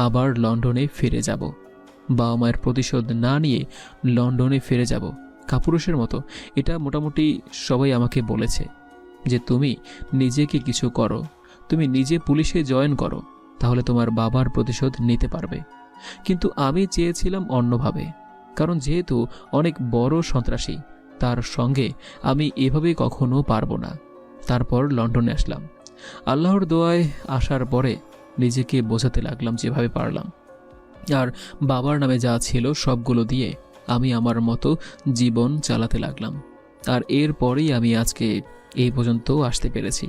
C: আবার লন্ডনে ফিরে যাব। বাবা মায়ের প্রতিশোধ না নিয়ে লন্ডনে ফিরে যাব, কাপুরুষের মতো। এটা মোটামুটি সবাই আমাকে বলেছে যে তুমি নিজেকে কিছু করো, তুমি নিজে পুলিশে জয়েন করো, তাহলে তোমার বাবার প্রতিশোধ নিতে পারবে। কিন্তু আমি চেয়েছিলাম অন্যভাবে, কারণ যেহেতু অনেক বড় সন্ত্রাসী, তার সঙ্গে আমি এভাবে কখনো পারবো না। তারপর লন্ডনে আসলাম। আল্লাহর দোয়ায় আসার পরে নিজেকে বোঝাতে লাগলাম যেভাবে পারলাম, আর বাবার নামে যা ছিল সবগুলো দিয়ে আমি আমার মতো জীবন চালাতে লাগলাম। আর এরপরেই আমি আজকে এই পর্যন্ত আসতে পেরেছি।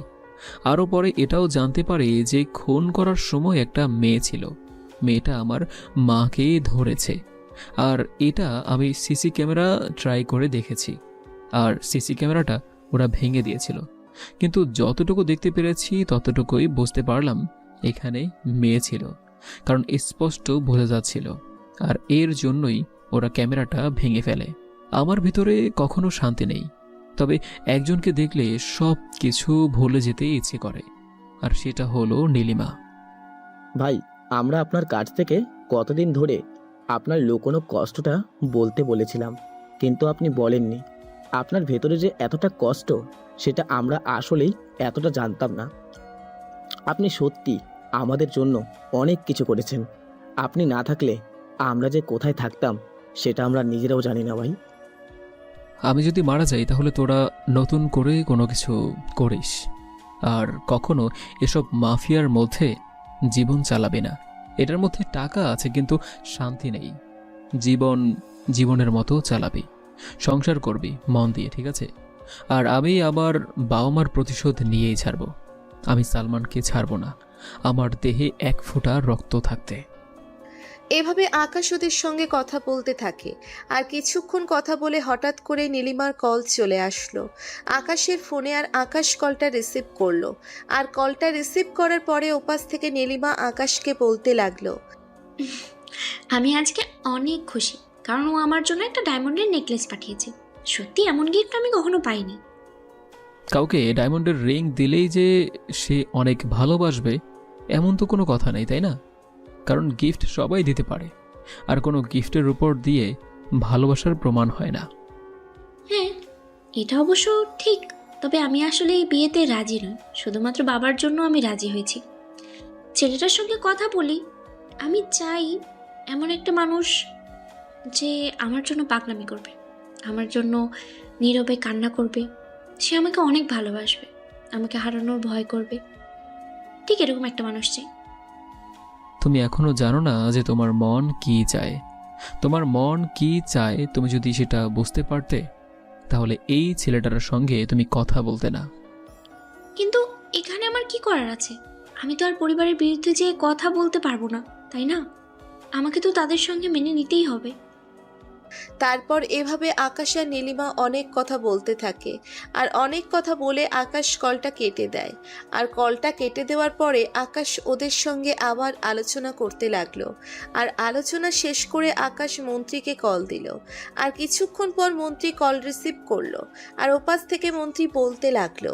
C: আরও পরে এটাও জানতে পারি যে খুন করার সময় একটা মেয়ে ছিল, মেয়েটা আমার মাকে ধরেছে। আর এটা আমি সিসি ক্যামেরা ট্রাই করে দেখেছি, আর সিসি ক্যামেরাটা ওরা ভেঙে দিয়েছিল। কিন্তু যতটুকু দেখতে পেরেছি ততটুকুই বুঝতে পারলাম এখানে মেয়ে ছিল, কারণ স্পষ্ট বোঝা যাচ্ছিল। আর এর জন্যই ওরা ক্যামেরাটা ভেঙে ফেলে। আমার ভিতরে কখনো শান্তি নেই, তবে একজনকে দেখলে সব কিছু ভুলে যেতে ইচ্ছে করে, আর সেটা হলো নীলিমা।
A: ভাই, আমরা আপনার কাছ থেকে কতদিন ধরে আপনার লুকোনো কষ্টটা বলতে বলেছিলাম, কিন্তু আপনি বলেননি। আপনার ভেতরে যে এতটা কষ্ট, সেটা আমরা আসলেই এতটা জানতাম না। আপনি সত্যি আমাদের জন্য অনেক কিছু করেছেন। আপনি না থাকলে আমরা যে কোথায় থাকতাম সেটা আমরা নিজেরাও জানি না ভাই।
C: আমি যদি মারা যাই তাহলে তোরা নতুন করে কোনো কিছু করিস, আর কখনো এসব মাফিয়ার মধ্যে জীবন চালাবে না। এটার মধ্যে টাকা আছে কিন্তু শান্তি নেই। জীবনের মতো চালাবি, সংসার করবি মন দিয়ে, ঠিক আছে? আর আমি আমার বাবা মার প্রতিশোধ নিয়েই ছাড়ব। আমি সালমানকে ছাড়ব না, আমার দেহে এক ফোঁটা রক্ত থাকতে।
B: এভাবে আকাশ ওদের সঙ্গে কথা বলতে থাকে। আর কিছুক্ষণ কথা বলে হঠাৎ করে নীলিমার কল চলে আসলো আকাশের ফোনে। আর আকাশ কলটা রিসিভ করলো। আর কলটা রিসিভ করার পরে ওপাশ থেকে নীলিমা আকাশকে বলতে লাগলো,
F: আমি আজকে অনেক খুশি, কারণ ও আমার জন্য একটা ডায়মন্ডের নেকলেস পাঠিয়েছে। সত্যি এমন গিফট আমি কখনো পাইনি।
C: কাউকে ডায়মন্ডের রিং দিলেই যে সে অনেক ভালোবাসবে এমন তো কোনো কথা নেই, তাই না? কারণ গিফট সবাই দিতে পারে, আর কোনো গিফটের উপর দিয়ে ভালোবাসার প্রমাণ হয় না।
F: হ্যাঁ, এটা অবশ্য ঠিক। তবে আমি আসলে এই বিয়েতে রাজি নই। শুধুমাত্র বাবার জন্য আমি রাজি হয়েছি। ছেলেটার সঙ্গে কথা বলি, আমি চাই এমন একটা মানুষ যে আমার জন্য পাগলামি করবে, আমার জন্য নীরবে কান্না করবে, সে আমাকে অনেক ভালোবাসবে, আমাকে হারানোর ভয় করবে। ঠিক এরকম একটা মানুষ চাই।
C: তুমি এখনো জানো না যে তোমার মন কি চায়। তোমার মন কি চায় তুমি যদি সেটা বুঝতে পারতে, তাহলে এই ছেলেটার সঙ্গে তুমি কথা বলতে না।
F: কিন্তু এখানে আমার কি করার আছে? আমি তো আর পরিবারের বিরুদ্ধে যেয়ে কথা বলতে পারবো না, তাই না? আমাকে তো তাদের সঙ্গে মেনে নিতেই হবে।
B: তারপর এভাবে আকাশ আর নীলিমা অনেক কথা বলতে থাকে। আর অনেক কথা বলে আকাশ কলটা কেটে দেয়। আর কলটা কেটে দেওয়ার পরে আকাশ ওদের সঙ্গে আবার আলোচনা করতে লাগলো। আর আলোচনা শেষ করে আকাশ মন্ত্রীকে কল দিল। আর কিছুক্ষণ পর মন্ত্রী কল রিসিভ করলো। আর ওপাশ থেকে মন্ত্রী বলতে লাগলো,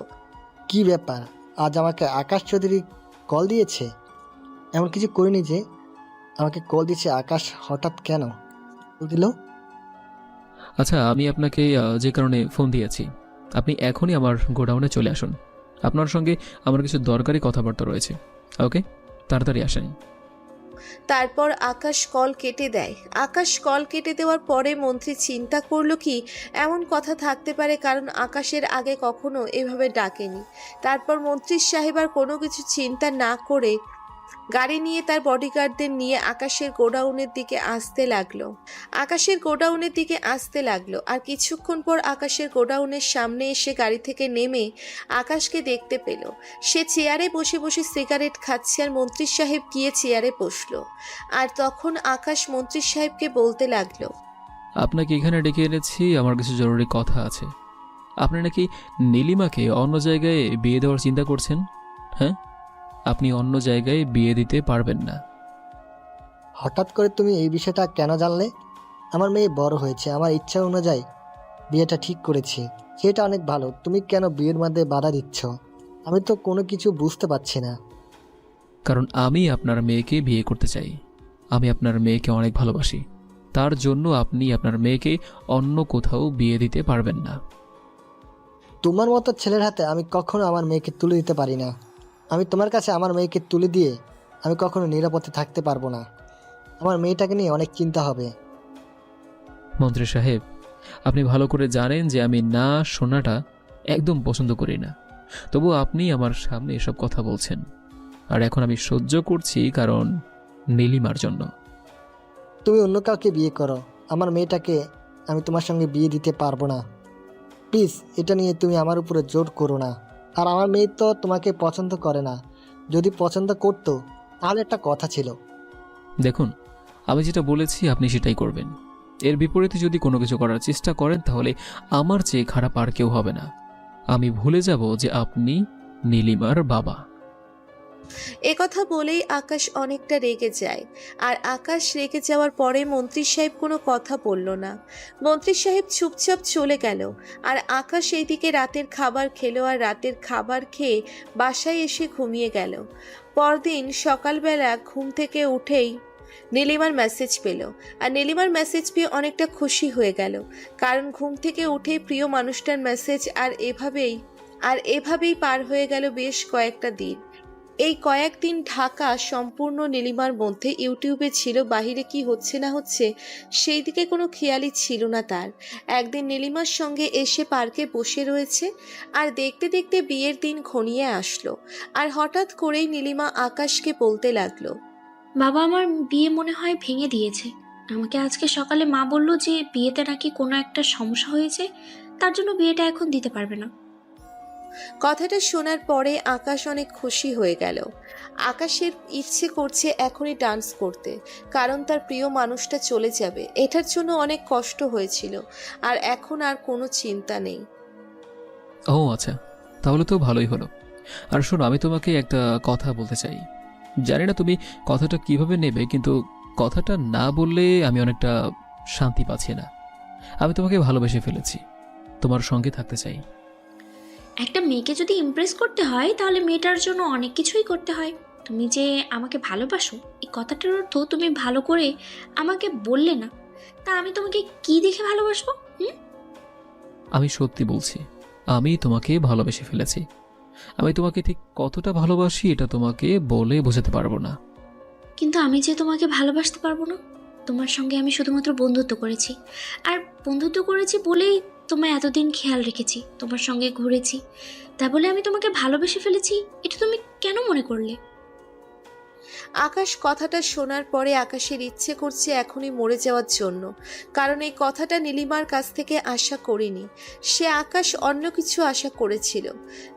G: কি ব্যাপার, আজ আমাকে আকাশ চৌধুরী কল দিয়েছে? এমন কিছু করিনি যে আমাকে কল দিয়েছে আকাশ, হঠাৎ কেন দিল?
C: আচ্ছা, আমি আপনাকে যে কারণে ফোন দিয়েছি, আপনি এখনই আমার গোডাউনে চলে আসুন। আপনার সঙ্গে আমার কিছু দরকারি কথাবার্তা রয়েছে। ওকে, তাড়াতাড়ি আসেন।
B: তারপর আকাশ কল কেটে দেয়। আকাশ কল কেটে দেওয়ার পরে মন্ত্রী চিন্তা করলো কি এমন কথা থাকতে পারে, কারণ আকাশের আগে কখনো এভাবে ডাকেনি। তারপর মন্ত্রী সাহেব আর কোনো কিছু চিন্তা না করে গাড়ি নিয়ে তার বডিগার্ডদের নিয়ে আকাশের গোডাউনের দিকে আসতে লাগলো। আর কিছুক্ষণ পর আকাশের গোডাউনের সামনে এসে গাড়ি থেকে নেমে আকাশকে দেখতে পেল। সে চেয়ারে বসে বসে সিগারেট খাচ্ছে, আর মন্ত্রী সাহেব গিয়ে চেয়ারে বসলো। আর তখন আকাশ মন্ত্রী সাহেবকে বলতে লাগলো,
C: আপনাকে এখানে ডেকে এনেছি, আমার কিছু জরুরি কথা আছে। আপনি নাকি নীলিমাকে অন্য জায়গায় বিয়ে দেওয়ার চিন্তা করছেন? হ্যাঁ, আপনি অন্য জায়গায় বিয়ে দিতে পারবেন না।
G: হঠাৎ করে তুমি এই বিষয়টা কেন জানলে? আমার মেয়ে বড় হয়েছে, আমার ইচ্ছা অনুযায়ী বিয়েটা ঠিক করেছি, সেটা অনেক ভালো। তুমি কেন বিয়ের মধ্যে বাধা দিচ্ছ? আমি তো কোনো কিছু বুঝতে পারছি না।
C: কারণ আমি আপনার মেয়েকে বিয়ে করতে চাই। আমি আপনার মেয়েকে অনেক ভালোবাসি, তার জন্য আপনি আপনার মেয়েকে অন্য কোথাও বিয়ে দিতে পারবেন না।
G: তোমার মতো ছেলের হাতে আমি কখনো আমার মেয়েকে তুলে দিতে পারি না। আমি তোমার কাছে আমার মেয়েকে তুলে দিয়ে আমি কখনো নিরাপদে থাকতে পারবো না। আমার মেয়েটাকে নিয়ে অনেক চিন্তা হবে।
C: মন্ত্রী সাহেব, আপনি ভালো করে জানেন যে আমি না শোনাটা একদম পছন্দ করি না, তবু আপনি আমার সামনে এসব কথা বলছেন। আর এখন আমি সহ্য করছি কারণ নীলিমার জন্য।
G: তুমি অন্য কাউকে বিয়ে করো, আমার মেয়েটাকে আমি তোমার সঙ্গে বিয়ে দিতে পারবো না। প্লিজ এটা নিয়ে তুমি আমার উপরে জোর করো না। আর আমার মেয়ে তো তোমাকে পছন্দ করে না। যদি পছন্দ করতো তাহলে একটা কথা ছিল।
C: দেখুন, আমি যেটা বলেছি আপনি সেটাই করবেন। এর বিপরীতে যদি কোনো কিছু করার চেষ্টা করেন তাহলে আমার চেয়ে খারাপ আর কেউ হবে না। আমি ভুলে যাব যে আপনি নীলিমার বাবা।
B: কথা বলেই আকাশ অনেকটা রেগে যায়। আর আকাশ রেগে যাওয়ার পরে মন্ত্রী সাহেব কোনো কথা বলল না। মন্ত্রী সাহেব চুপচাপ চলে গেল। আর আকাশ এইদিকে রাতের খাবার খেলো, আর রাতের খাবার খেয়ে বাসায় এসে ঘুমিয়ে গেল। পরদিন সকালবেলা ঘুম থেকে উঠেই নীলিমার মেসেজ পেল। আর নীলিমার মেসেজ পেয়ে অনেকটা খুশি হয়ে গেল, কারণ ঘুম থেকে উঠেই প্রিয় মানুষটার মেসেজ। আর এভাবেই পার হয়ে গেল বেশ কয়েকটা দিন। এই কয়েকদিন ঢাকা সম্পূর্ণ নীলিমার মধ্যে। ইউটিউবে ছিল, বাহিরে কি হচ্ছে না হচ্ছে সেই দিকে কোনো খেয়ালই ছিল না তার। একদিন নীলিমার সঙ্গে এসে পার্কে বসে রয়েছে, আর দেখতে দেখতে বিয়ের দিন ঘনিয়ে আসলো। আর হঠাৎ করেই নীলিমা আকাশকে বলতে লাগলো,
F: বাবা আমার বিয়ে মনে হয় ভেঙে দিয়েছে। আমাকে আজকে সকালে মা বলল যে বিয়েতে নাকি কোনো একটা সমস্যা হয়েছে, তার জন্য বিয়েটা এখন দিতে পারবে না।
B: কথাটা শোনার পরে আকাশ অনেক খুশি হয়ে গেল। আকাশের ইচ্ছে করছে এখনই ডান্স করতে, কারণ তার প্রিয় মানুষটা চলে যাবে। এটার জন্য অনেক কষ্ট হয়েছিল, আর এখন আর কোনো চিন্তা নেই।
C: ও আচ্ছা, তাহলে তো ভালোই হলো। আর শোনো, আমি তোমাকে একটা কথা বলতে চাই। জানি না তুমি কথাটা কিভাবে নেবে, কিন্তু কথাটা না বললে আমি অনেকটা শান্তি পাচ্ছি না। আমি তোমাকে ভালোবেসে ফেলেছি, তোমার সঙ্গে থাকতে চাই।
F: একটা মেয়েকে যদি ইমপ্রেস করতে হয় তাহলে মেয়েটার জন্য অনেক কিছুই করতে হয়। তুমি যে আমাকে ভালোবাসো এই কথাটার অর্থ তুমি ভালো করে আমাকে বললে না, তা আমি তোমাকে কি দেখে ভালোবাসবো?
C: আমি সত্যি বলছি, আমি তোমাকে ভালোবেসে ফেলেছি। আমি তোমাকে ঠিক কতটা ভালোবাসি এটা তোমাকে বলে বোঝাতে পারবো না।
F: কিন্তু আমি যে তোমাকে ভালোবাসতে পারবো না। তোমার সঙ্গে আমি শুধুমাত্র বন্ধুত্ব করেছি, আর বন্ধুত্ব করেছি বলেই তোমায় এতদিন খেয়াল রেখেছি, তোমার সঙ্গে ঘুরেছি, তা বলে আমি তোমাকে ভালোবেসে ফেলেছি এটা তুমি কেন মনে করলে?
B: আকাশ কথাটা শোনার পরে আকাশের ইচ্ছে করছে এখনই মরে যাওয়ার জন্য, কারণ এই কথাটা নীলিমার কাছ থেকে আশা করিনি। সে আকাশ অন্য কিছু আশা করেছিল,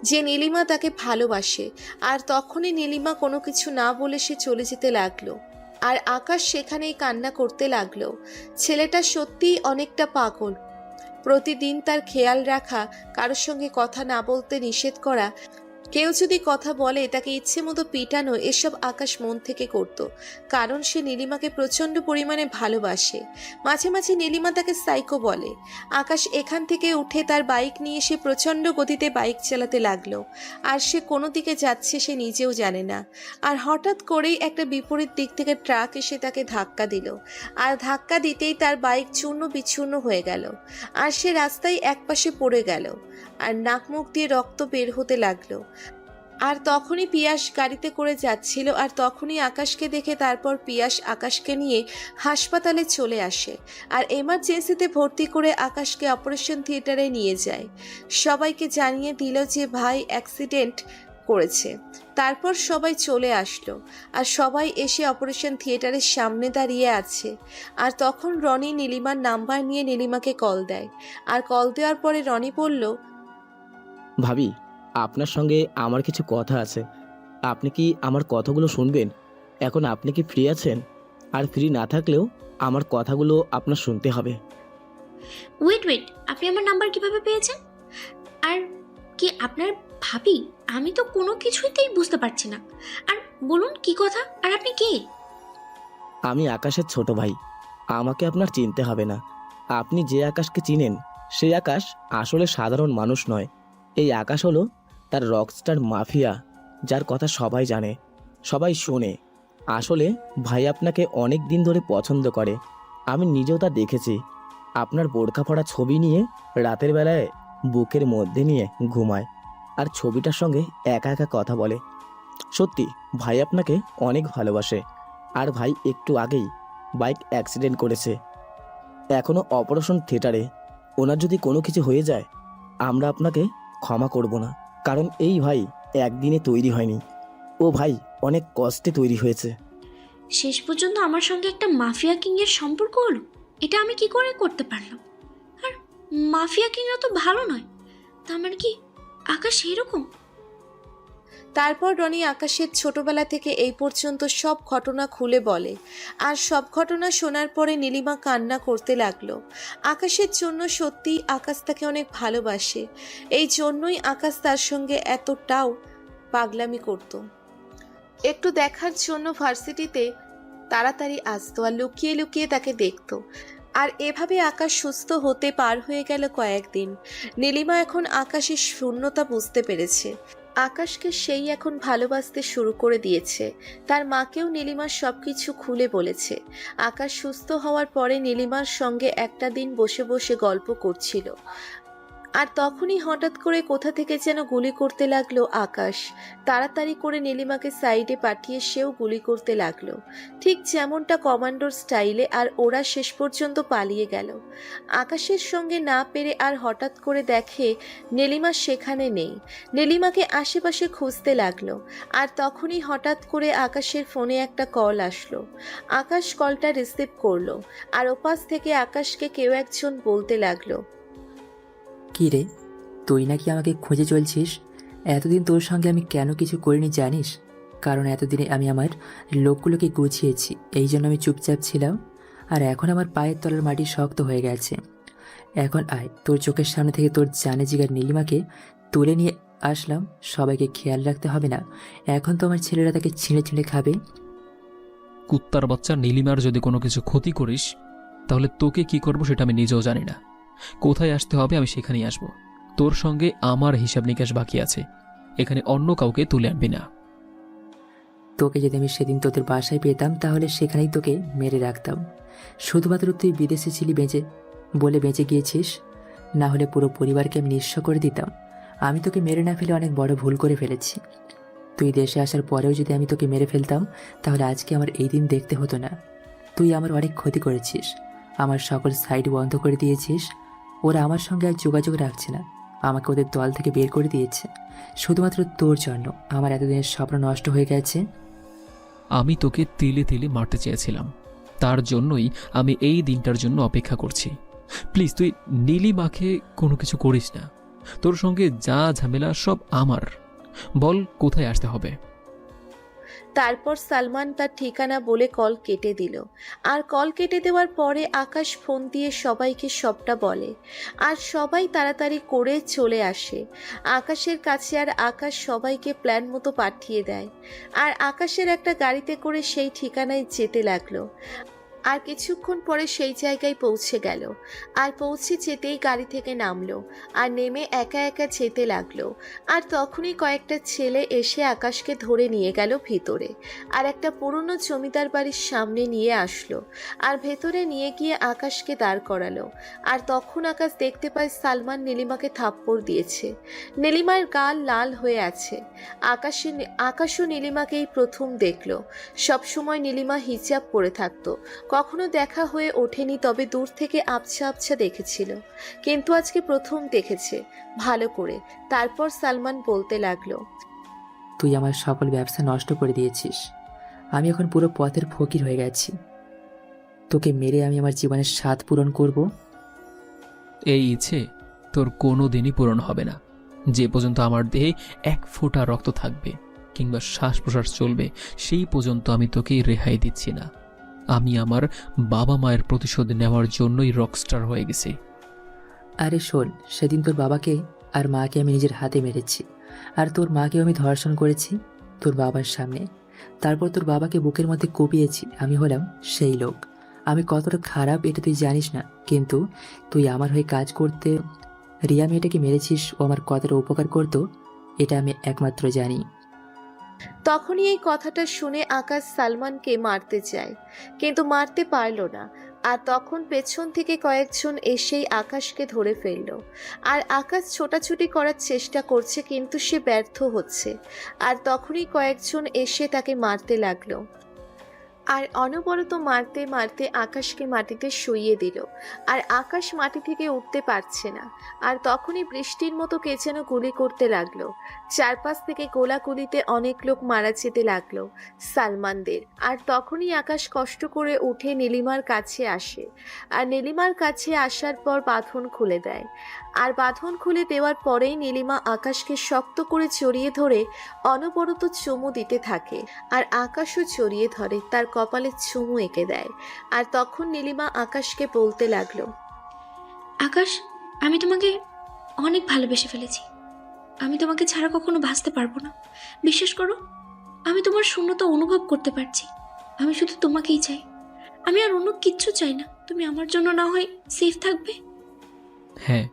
B: যে নীলিমা তাকে ভালোবাসে। আর তখনই নীলিমা কোনো কিছু না বলে সে চলে যেতে লাগলো। আর আকাশ সেখানেই কান্না করতে লাগলো। ছেলেটা সত্যিই অনেকটা পাগল। প্রতিদিন তার খেয়াল রাখা, কারোর সঙ্গে কথা না বলতে নিষেধ করা, কেউ যদি কথা বলে তাকে ইচ্ছে মতো পিটানো, এসব আকাশ মন থেকে করত, কারণ সে নীলিমাকে প্রচণ্ড পরিমাণে ভালোবাসে। মাঝে মাঝে নীলিমা তাকে সাইকো বলে। আকাশ এখান থেকে উঠে তার বাইক নিয়ে সে প্রচণ্ড গতিতে বাইক চালাতে লাগলো। আর সে কোনো দিকে যাচ্ছে সে নিজেও জানে না। আর হঠাৎ করেই একটা বিপরীত দিক থেকে ট্রাক এসে তাকে ধাক্কা দিল। আর ধাক্কা দিতেই তার বাইক চূর্ণ বিচূর্ণ হয়ে গেল, আর সে রাস্তায় একপাশে পড়ে গেল, আর নাক মুখ দিয়ে রক্ত বের হতে লাগলো। আর তখনই পিয়াস গাড়িতে করে যাচ্ছিল, আর তখনই আকাশকে দেখে তারপর পিয়াস আকাশকে নিয়ে হাসপাতালে চলে আসে। আর এমার্জেন্সিতে ভর্তি করে আকাশকে অপারেশন থিয়েটারে নিয়ে যায়। সবাইকে জানিয়ে দিল যে ভাই অ্যাক্সিডেন্ট করেছে। তারপর সবাই চলে আসলো, আর সবাই এসে অপারেশন থিয়েটারের সামনে দাঁড়িয়ে আছে। আর তখন রনি নীলিমার নাম্বার নিয়ে নীলিমাকে কল দেয়। আর কল দেওয়ার পরে রনি বলল,
A: ভাবি, আপনার সঙ্গে আমার কিছু কথা আছে। আপনি কি আমার কথাগুলো শুনবেন? এখন আপনি কি ফ্রি আছেন? আর ফ্রি না থাকলেও আমার কথাগুলো আপনার শুনতে হবে।
F: ওয়েট, আপনি আমার নাম্বার কিভাবে পেয়েছেন? আর কি আপনার ভাবি? আমি তো কোনো কিছুতেই বুঝতে পারছি না। আর বলুন কি কথা, আর আপনি কে?
A: আমি আকাশের ছোট ভাই। আমাকে আপনার চিনতে হবে না। আপনি যে আকাশকে চিনেন সেই আকাশ আসলে সাধারণ মানুষ নয়। এই আকাশ হলো তার রকস্টার মাফিয়া, যার কথা সবাই জানে, সবাই শোনে। আসলে ভাই আপনাকে অনেক দিন ধরে পছন্দ করে। আমি নিজেও তা দেখেছি। আপনার বোরকা পড়া ছবি নিয়ে রাতের বেলায় বুকের মধ্যে নিয়ে ঘুমায়, আর ছবিটার সঙ্গে একা একা কথা বলে। সত্যি ভাই আপনাকে অনেক ভালোবাসে। আর ভাই একটু আগেই বাইক অ্যাক্সিডেন্ট করেছে, এখনও অপারেশন থিয়েটারে। ওনার যদি কোনো কিছু হয়ে যায়, আমরা আপনাকে ক্ষমা করব না, কারণ এই ভাই একদিনে তৈরি হয়নি। ও ভাই অনেক কষ্টে তৈরি হয়েছে।
F: শেষ পর্যন্ত আমার সঙ্গে একটা মাফিয়া কিংয়ের সম্পর্ক হলো, এটা আমি কি করে করতে পারলাম? আর মাফিয়া কিংরা তো ভালো নয়, তার মানে কি আকাশ এরকম?
B: তারপর রনি আকাশের ছোটবেলা থেকে এই পর্যন্ত সব ঘটনা খুলে বলে। আর সব ঘটনা শোনার পরে নীলিমা কান্না করতে লাগলো। আকাশের জন্য সত্যিই আকাশ তাকে অনেক ভালোবাসে, এই জন্যই আকাশ তার সঙ্গে এতটাও পাগলামি করত। একটু দেখার জন্য ভার্সিটিতে তাড়াতাড়ি আসতো আর লুকিয়ে লুকিয়ে তাকে দেখতো। আর এভাবে আকাশ সুস্থ হতে পার হয়ে গেল কয়েকদিন। নীলিমা এখন আকাশের শূন্যতা বুঝতে পেরেছে। আকাশকে সেই এখন ভালোবাসতে শুরু করে দিয়েছে। তার মাকেও নীলিমার সবকিছু খুলে বলেছে। আকাশ সুস্থ হওয়ার পরে নীলিমার সঙ্গে একটা দিন বসে বসে গল্প করছিল, আর তখনই হঠাৎ করে কোথা থেকে যেন গুলি করতে লাগলো আকাশ। তাড়াতাড়ি করে নীলিমাকে সাইডে পাঠিয়ে সেও গুলি করতে লাগলো, ঠিক যেমনটা কমান্ডোর স্টাইলে। আর ওরা শেষ পর্যন্ত পালিয়ে গেল। আকাশের সঙ্গে না পেরে আর হঠাৎ করে দেখে নীলিমা সেখানে নেই। নীলিমাকে আশেপাশে খুঁজতে লাগলো, আর তখনই হঠাৎ করে আকাশের ফোনে একটা কল আসলো। আকাশ কলটা রিসিভ করলো, আর ওপাশ থেকে আকাশকে কেউ একজন বলতে লাগলো,
J: কী রে, তুই নাকি আমাকে খুঁজে চলছিস? এতদিন তোর সঙ্গে আমি কেন কিছু করিনি জানিস? কারণ এতদিনে আমি আমার লোকগুলোকে গুছিয়েছি, এই জন্য আমি চুপচাপ ছিলাম। আর এখন আমার পায়ের তলার মাটি শক্ত হয়ে গেছে। এখন আয়, তোর চোখের সামনে থেকে তোর জানে জিগার নীলিমাকে তুলে নিয়ে আসলাম। সবাইকে খেয়াল রাখতে হবে না? এখন তো আমার ছেলেরা তাকে ছিঁড়ে ছিঁড়ে খাবে।
C: কুত্তার বাচ্চা নীলিমার যদি কোনো কিছু ক্ষতি করিস, তাহলে তোকে কি করব সেটা আমি নিজেও জানি না। কোথায় আসতে হবে আমি সেখানেই আসব। তোর সঙ্গে আমার হিসাব নিকাশ বাকি আছে, এখানে অন্য কাউকে তুলে আনবি না।
J: তোকে যদি আমি সেদিন তোদের বাসায় পেতাম তাহলে সেখানেই তোকে মেরে রাখতাম। শুধুমাত্র তুই বিদেশে ছিলি বলে বেঁচে গিয়েছিস, না হলে পুরো পরিবারকে আমি নিঃস্ব করে দিতাম। আমি তোকে মেরে না ফেলে অনেক বড় ভুল করে ফেলেছি। তুই দেশে আসার পরেও যদি আমি তোকে মেরে ফেলতাম তাহলে আজকে আমার এই দিন দেখতে হতো না। তুই আমার অনেক ক্ষতি করেছিস, আমার সকল সাইড বন্ধ করে দিয়েছিস। ওরা আমার সঙ্গে আর যোগাযোগ রাখছে না, আমাকে ওদের দল থেকে বের করে দিয়েছে। শুধুমাত্র তোর জন্য আমার এতদিনের স্বপ্ন নষ্ট হয়ে গেছে।
C: আমি তোকে তিলে তিলে মারতে চেয়েছিলাম, তার জন্যই আমি এই দিনটার জন্য অপেক্ষা করছি। প্লিজ তুই নীলিমাকে কোনো কিছু করিস না। তোর সঙ্গে যা ঝামেলা সব আমার। বল কোথায় আসতে হবে?
B: তারপর সালমান তার ঠিকানা বলে কল কেটে দিল। আর কল কেটে দেওয়ার পরে আকাশ ফোন দিয়ে সবাইকে সবটা বলে, আর সবাই তাড়াতাড়ি করে চলে আসে আকাশের কাছে। আর আকাশ সবাইকে প্ল্যান মতো পাঠিয়ে দেয়, আর আকাশের একটা গাড়িতে করে সেই ঠিকানায় যেতে লাগলো। আর কিছুক্ষণ পরে সেই জায়গায় পৌঁছে গেল। আর পৌঁছে যেতেই গাড়ি থেকে নামলো, আর নেমে একা একা যেতে লাগলো। আর তখনই কয়েকটা ছেলে এসে আকাশকে ধরে নিয়ে গেল ভিতরে, আর একটা পুরনো জমিদার বাড়ির সামনে নিয়ে আসলো। আর ভেতরে নিয়ে গিয়ে আকাশকে দাঁড় করালো। আর তখন আকাশ দেখতে পায় সালমান নীলিমাকে থাপ্পড় দিয়েছে। নীলিমার গাল লাল হয়ে আছে। আকাশও নীলিমাকেই প্রথম দেখলো। সবসময় নীলিমা হিজাব পরে থাকতো, কখনো দেখা হয়ে ওঠেনি, তবে দূর থেকে আবছা আবছা দেখেছিল। কিন্তু আজকে প্রথম দেখেছে ভালো করে। তারপর সালমান বলতে লাগলো,
J: তুই আমার সকল ব্যবসা নষ্ট করে দিয়েছিস। আমি এখন পুরো পথের ফকির হয়ে গেছি। তোকে মেরে আমি আমার জীবনের স্বাদ পূরণ করব।
C: এই ইচ্ছে তোর কোনো দিনই পূরণ হবে না। যে পর্যন্ত আমার দেহে এক ফোঁটা রক্ত থাকবে কিংবা শ্বাস প্রশ্বাস চলবে, সেই পর্যন্ত আমি তোকে রেহাই দিচ্ছি না। আমি আমার বাবা মায়ের প্রতিশোধ নেওয়ার জন্যই রকস্টার হয়ে গেছি।
J: আরে শোন, সেদিন তোর বাবাকে আর মাকে আমি নিজের হাতে মেরেছি, আর তোর মাকেও আমি ধর্ষণ করেছি তোর বাবার সামনে। তারপর তোর বাবাকে বুকের মধ্যে কুপিয়েছি। আমি হলাম সেই লোক। আমি কতটা খারাপ এটা তুই জানিস না, কিন্তু তুই আমার হয়ে কাজ করতে রিয়া মেয়েটাকে মেরেছিস। ও আমার কতটা উপকার করতো এটা আমি একমাত্র জানি।
B: তখনই এই কথাটা শুনে আকাশ সালমানকে মারতে চায়, কিন্তু মারতে পারল না। আর তখন পেছন থেকে কয়েকজন এসেই আকাশকে ধরে ফেলল। আর আকাশ ছোটাছুটি করার চেষ্টা করছে, কিন্তু সে ব্যর্থ হচ্ছে। আর তখনই কয়েকজন এসে তাকে মারতে লাগলো। আর অনবরত মারতে মারতে আকাশকে মাটিতে শুইয়ে দিল। আর আকাশ মাটি থেকে উঠতে পারছে না। আর তখনই বৃষ্টির মতো কে যেন গুলি করতে লাগলো। চারপাশ থেকে গোলাগুলিতে অনেক লোক মারা যেতে লাগলো সালমানদের। আর তখনই আকাশ কষ্ট করে উঠে নীলিমার কাছে আসে। আর নীলিমার কাছে আসার পর বাঁধন খুলে দেয়। আর বাঁধন খুলে দেওয়ার পরেই নীলিমা আকাশকে শক্ত করে জড়িয়ে ধরে অনবরত চুমু দিতে থাকে। আর আকাশও জড়িয়ে ধরে, তার কপালে চুমু এঁকে দেয়। আর তখন নীলিমা আকাশকে বলতে লাগলো,
F: আকাশ, আমি তোমাকে অনেক ভালোবেসে ফেলেছি। আমি তোমাকে ছাড়া কখনো বাঁচতে পারবো না। বিশ্বাস করো, আমি তোমার শূন্যতা অনুভব করতে পারছি। আমি শুধু তোমাকেই চাই। আমি আর অন্য কিচ্ছু চাই না। তুমি আমার জন্য না হয় সেফ থাকবে।
C: হ্যাঁ,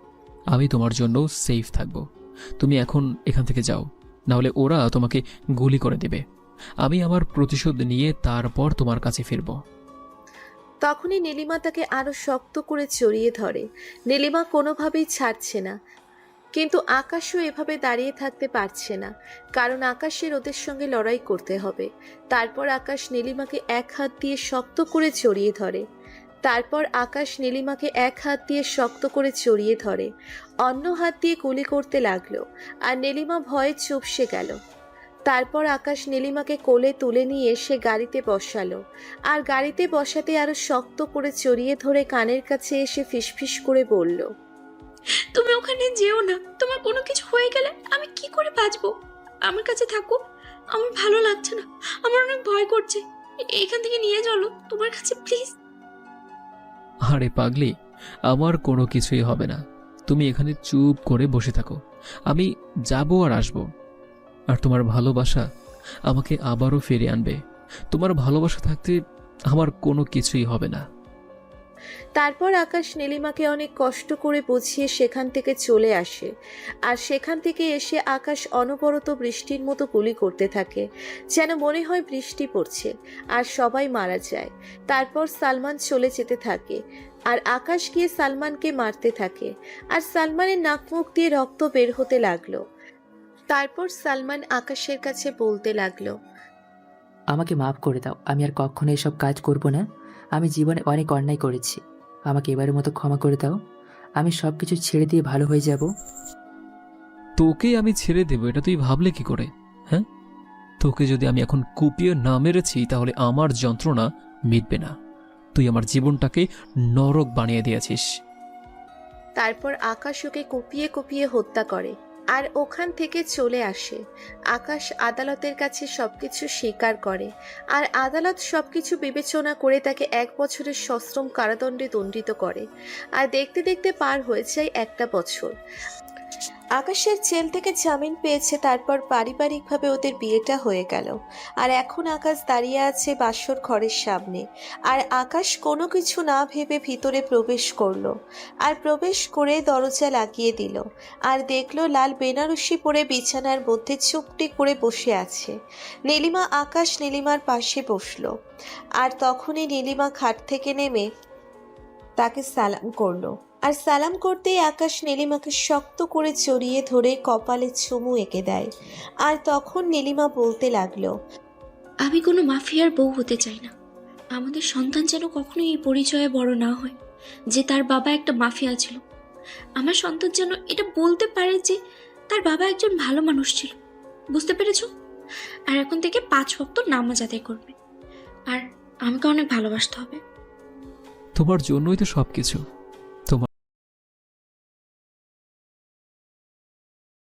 C: আমি তোমার জন্য সেফ থাকবো। তুমি এখন এখান থেকে যাও, নাহলে ওরা তোমাকে গুলি করে দেবে। আমি আমার প্রতিশোধ নিয়ে তারপর তোমার কাছে ফিরব।
B: তখনই নীলিমা তাকে আরো শক্ত করে জড়িয়ে ধরে। নীলিমা কোনোভাবেই ছাড়ছে না, কিন্তু আকাশও এভাবে দাঁড়িয়ে থাকতে পারছে না, কারণ আকাশের ওদের সঙ্গে লড়াই করতে হবে। তারপর আকাশ নীলিমাকে এক হাত দিয়ে শক্ত করে জড়িয়ে ধরে। অন্য হাত দিয়ে গুলি করতে লাগলো। আর নীলিমা ভয়ে চুপসে গেল। তারপর আকাশ নীলিমাকে কোলে তুলে নিয়ে সে গাড়িতে বসালো। আর গাড়িতে বসাতে আরো শক্ত করে জড়িয়ে ধরে কানের কাছে এসে ফিসফিস করে বলল,
F: তুমি ওখানে যেও না। তোমার কোনো কিছু হয়ে গেলে আমি কি করে বাঁচবো? আমার কাছে থাকো। আমার ভালো লাগছে না। আমার অনেক ভয় করছে। এখান থেকে নিয়ে চলো তোমার কাছে, প্লিজ।
C: আরে পাগলি, আমার কোনো কিছুই হবে না। তুমি এখানে চুপ করে বসে থাকো। আমি যাব আর আসব। আর তোমার ভালোবাসা আমাকে আবারও ফিরে আনবে। তোমার ভালোবাসা থাকতে আমার কোনো কিছুই হবে না।
B: তারপর আকাশ নীলিমাকে অনেক কষ্ট করে বুঝিয়ে সেখান থেকে চলে আসে। আর সেখান থেকে এসে আকাশ অনবরত বৃষ্টির মতো গুলি করতে থাকে, যেন মনে হয় বৃষ্টি পড়ছে। আর সবাই মারা যায়। তারপর সালমান চলে যেতে থাকে। আর আকাশ গিয়ে সালমানকে মারতে থাকে। আর সালমানের নাক মুখ দিয়ে রক্ত বের হতে লাগলো। তারপর সালমান আকাশের কাছে বলতে লাগলো,
J: আমাকে মাফ করে দাও, আমি আর কখনো এসব কাজ করব না। আমি জীবনে অনেক অন্যায় করেছি, আমাকে এবারের মতো ক্ষমা করে দাও। আমি সব কিছু ছেড়ে দিয়ে ভালো হয়ে যাব।
C: তোকে আমি ছেড়ে দেব এটা তুই ভাবলে কি করে? হ্যাঁ, তোকে যদি আমি এখন কুপিয়ে না মেরেছি তাহলে আমার যন্ত্রণা মিটবে না। তুই আমার জীবনটাকে নরক বানিয়ে দিয়েছিস।
B: তারপর আকাশ ওকে কুপিয়ে কুপিয়ে হত্যা করে। আর ওখান থেকে চলে আসে। আকাশ আদালতের কাছে সবকিছু স্বীকার করে। আর আদালত সবকিছু বিবেচনা করে তাকে 1 বছরের সশ্রম কারাদণ্ডে দণ্ডিত করে। আর দেখতে দেখতে পার হয়ে যায় 1 বছর। আকাশের জেল থেকে জামিন পেয়েছে। তারপর পারিবারিকভাবে ওদের বিয়েটা হয়ে গেল। আর এখন আকাশ দাঁড়িয়ে আছে বাসর ঘরের সামনে। আর আকাশ কোনো কিছু না ভেবে ভিতরে প্রবেশ করলো। আর প্রবেশ করে দরজা লাগিয়ে দিল। আর দেখলো লাল বেনারসি পরে বিছানার মধ্যে চুপটি করে বসে আছে নীলিমা। আকাশ নীলিমার পাশে বসলো। আর তখনই নীলিমা খাট থেকে নেমে তাকে সালাম করলো। আর সালাম করতেই আকাশ নীলিমাকে শক্ত করে জড়িয়ে ধরে কপালে চুমু এঁকে দেয়। আর তখন নীলিমা বলতে লাগলো,
F: আমি কোনো মাফিয়ার বউ হতে চাই না। আমাদের সন্তান যেন কখনোই এই পরিচয়ে বড় না হয় যে তার বাবা একটা মাফিয়া ছিল। আমার সন্তান যেন এটা বলতে পারে যে তার বাবা একজন ভালো মানুষ ছিল। বুঝতে পেরেছো? আর এখন থেকে 5 ওয়াক্ত নামাজ আদায় করবে। আর আমাকে অনেক ভালোবাসতে হবে।
C: তোমার জন্যই তো সবকিছু।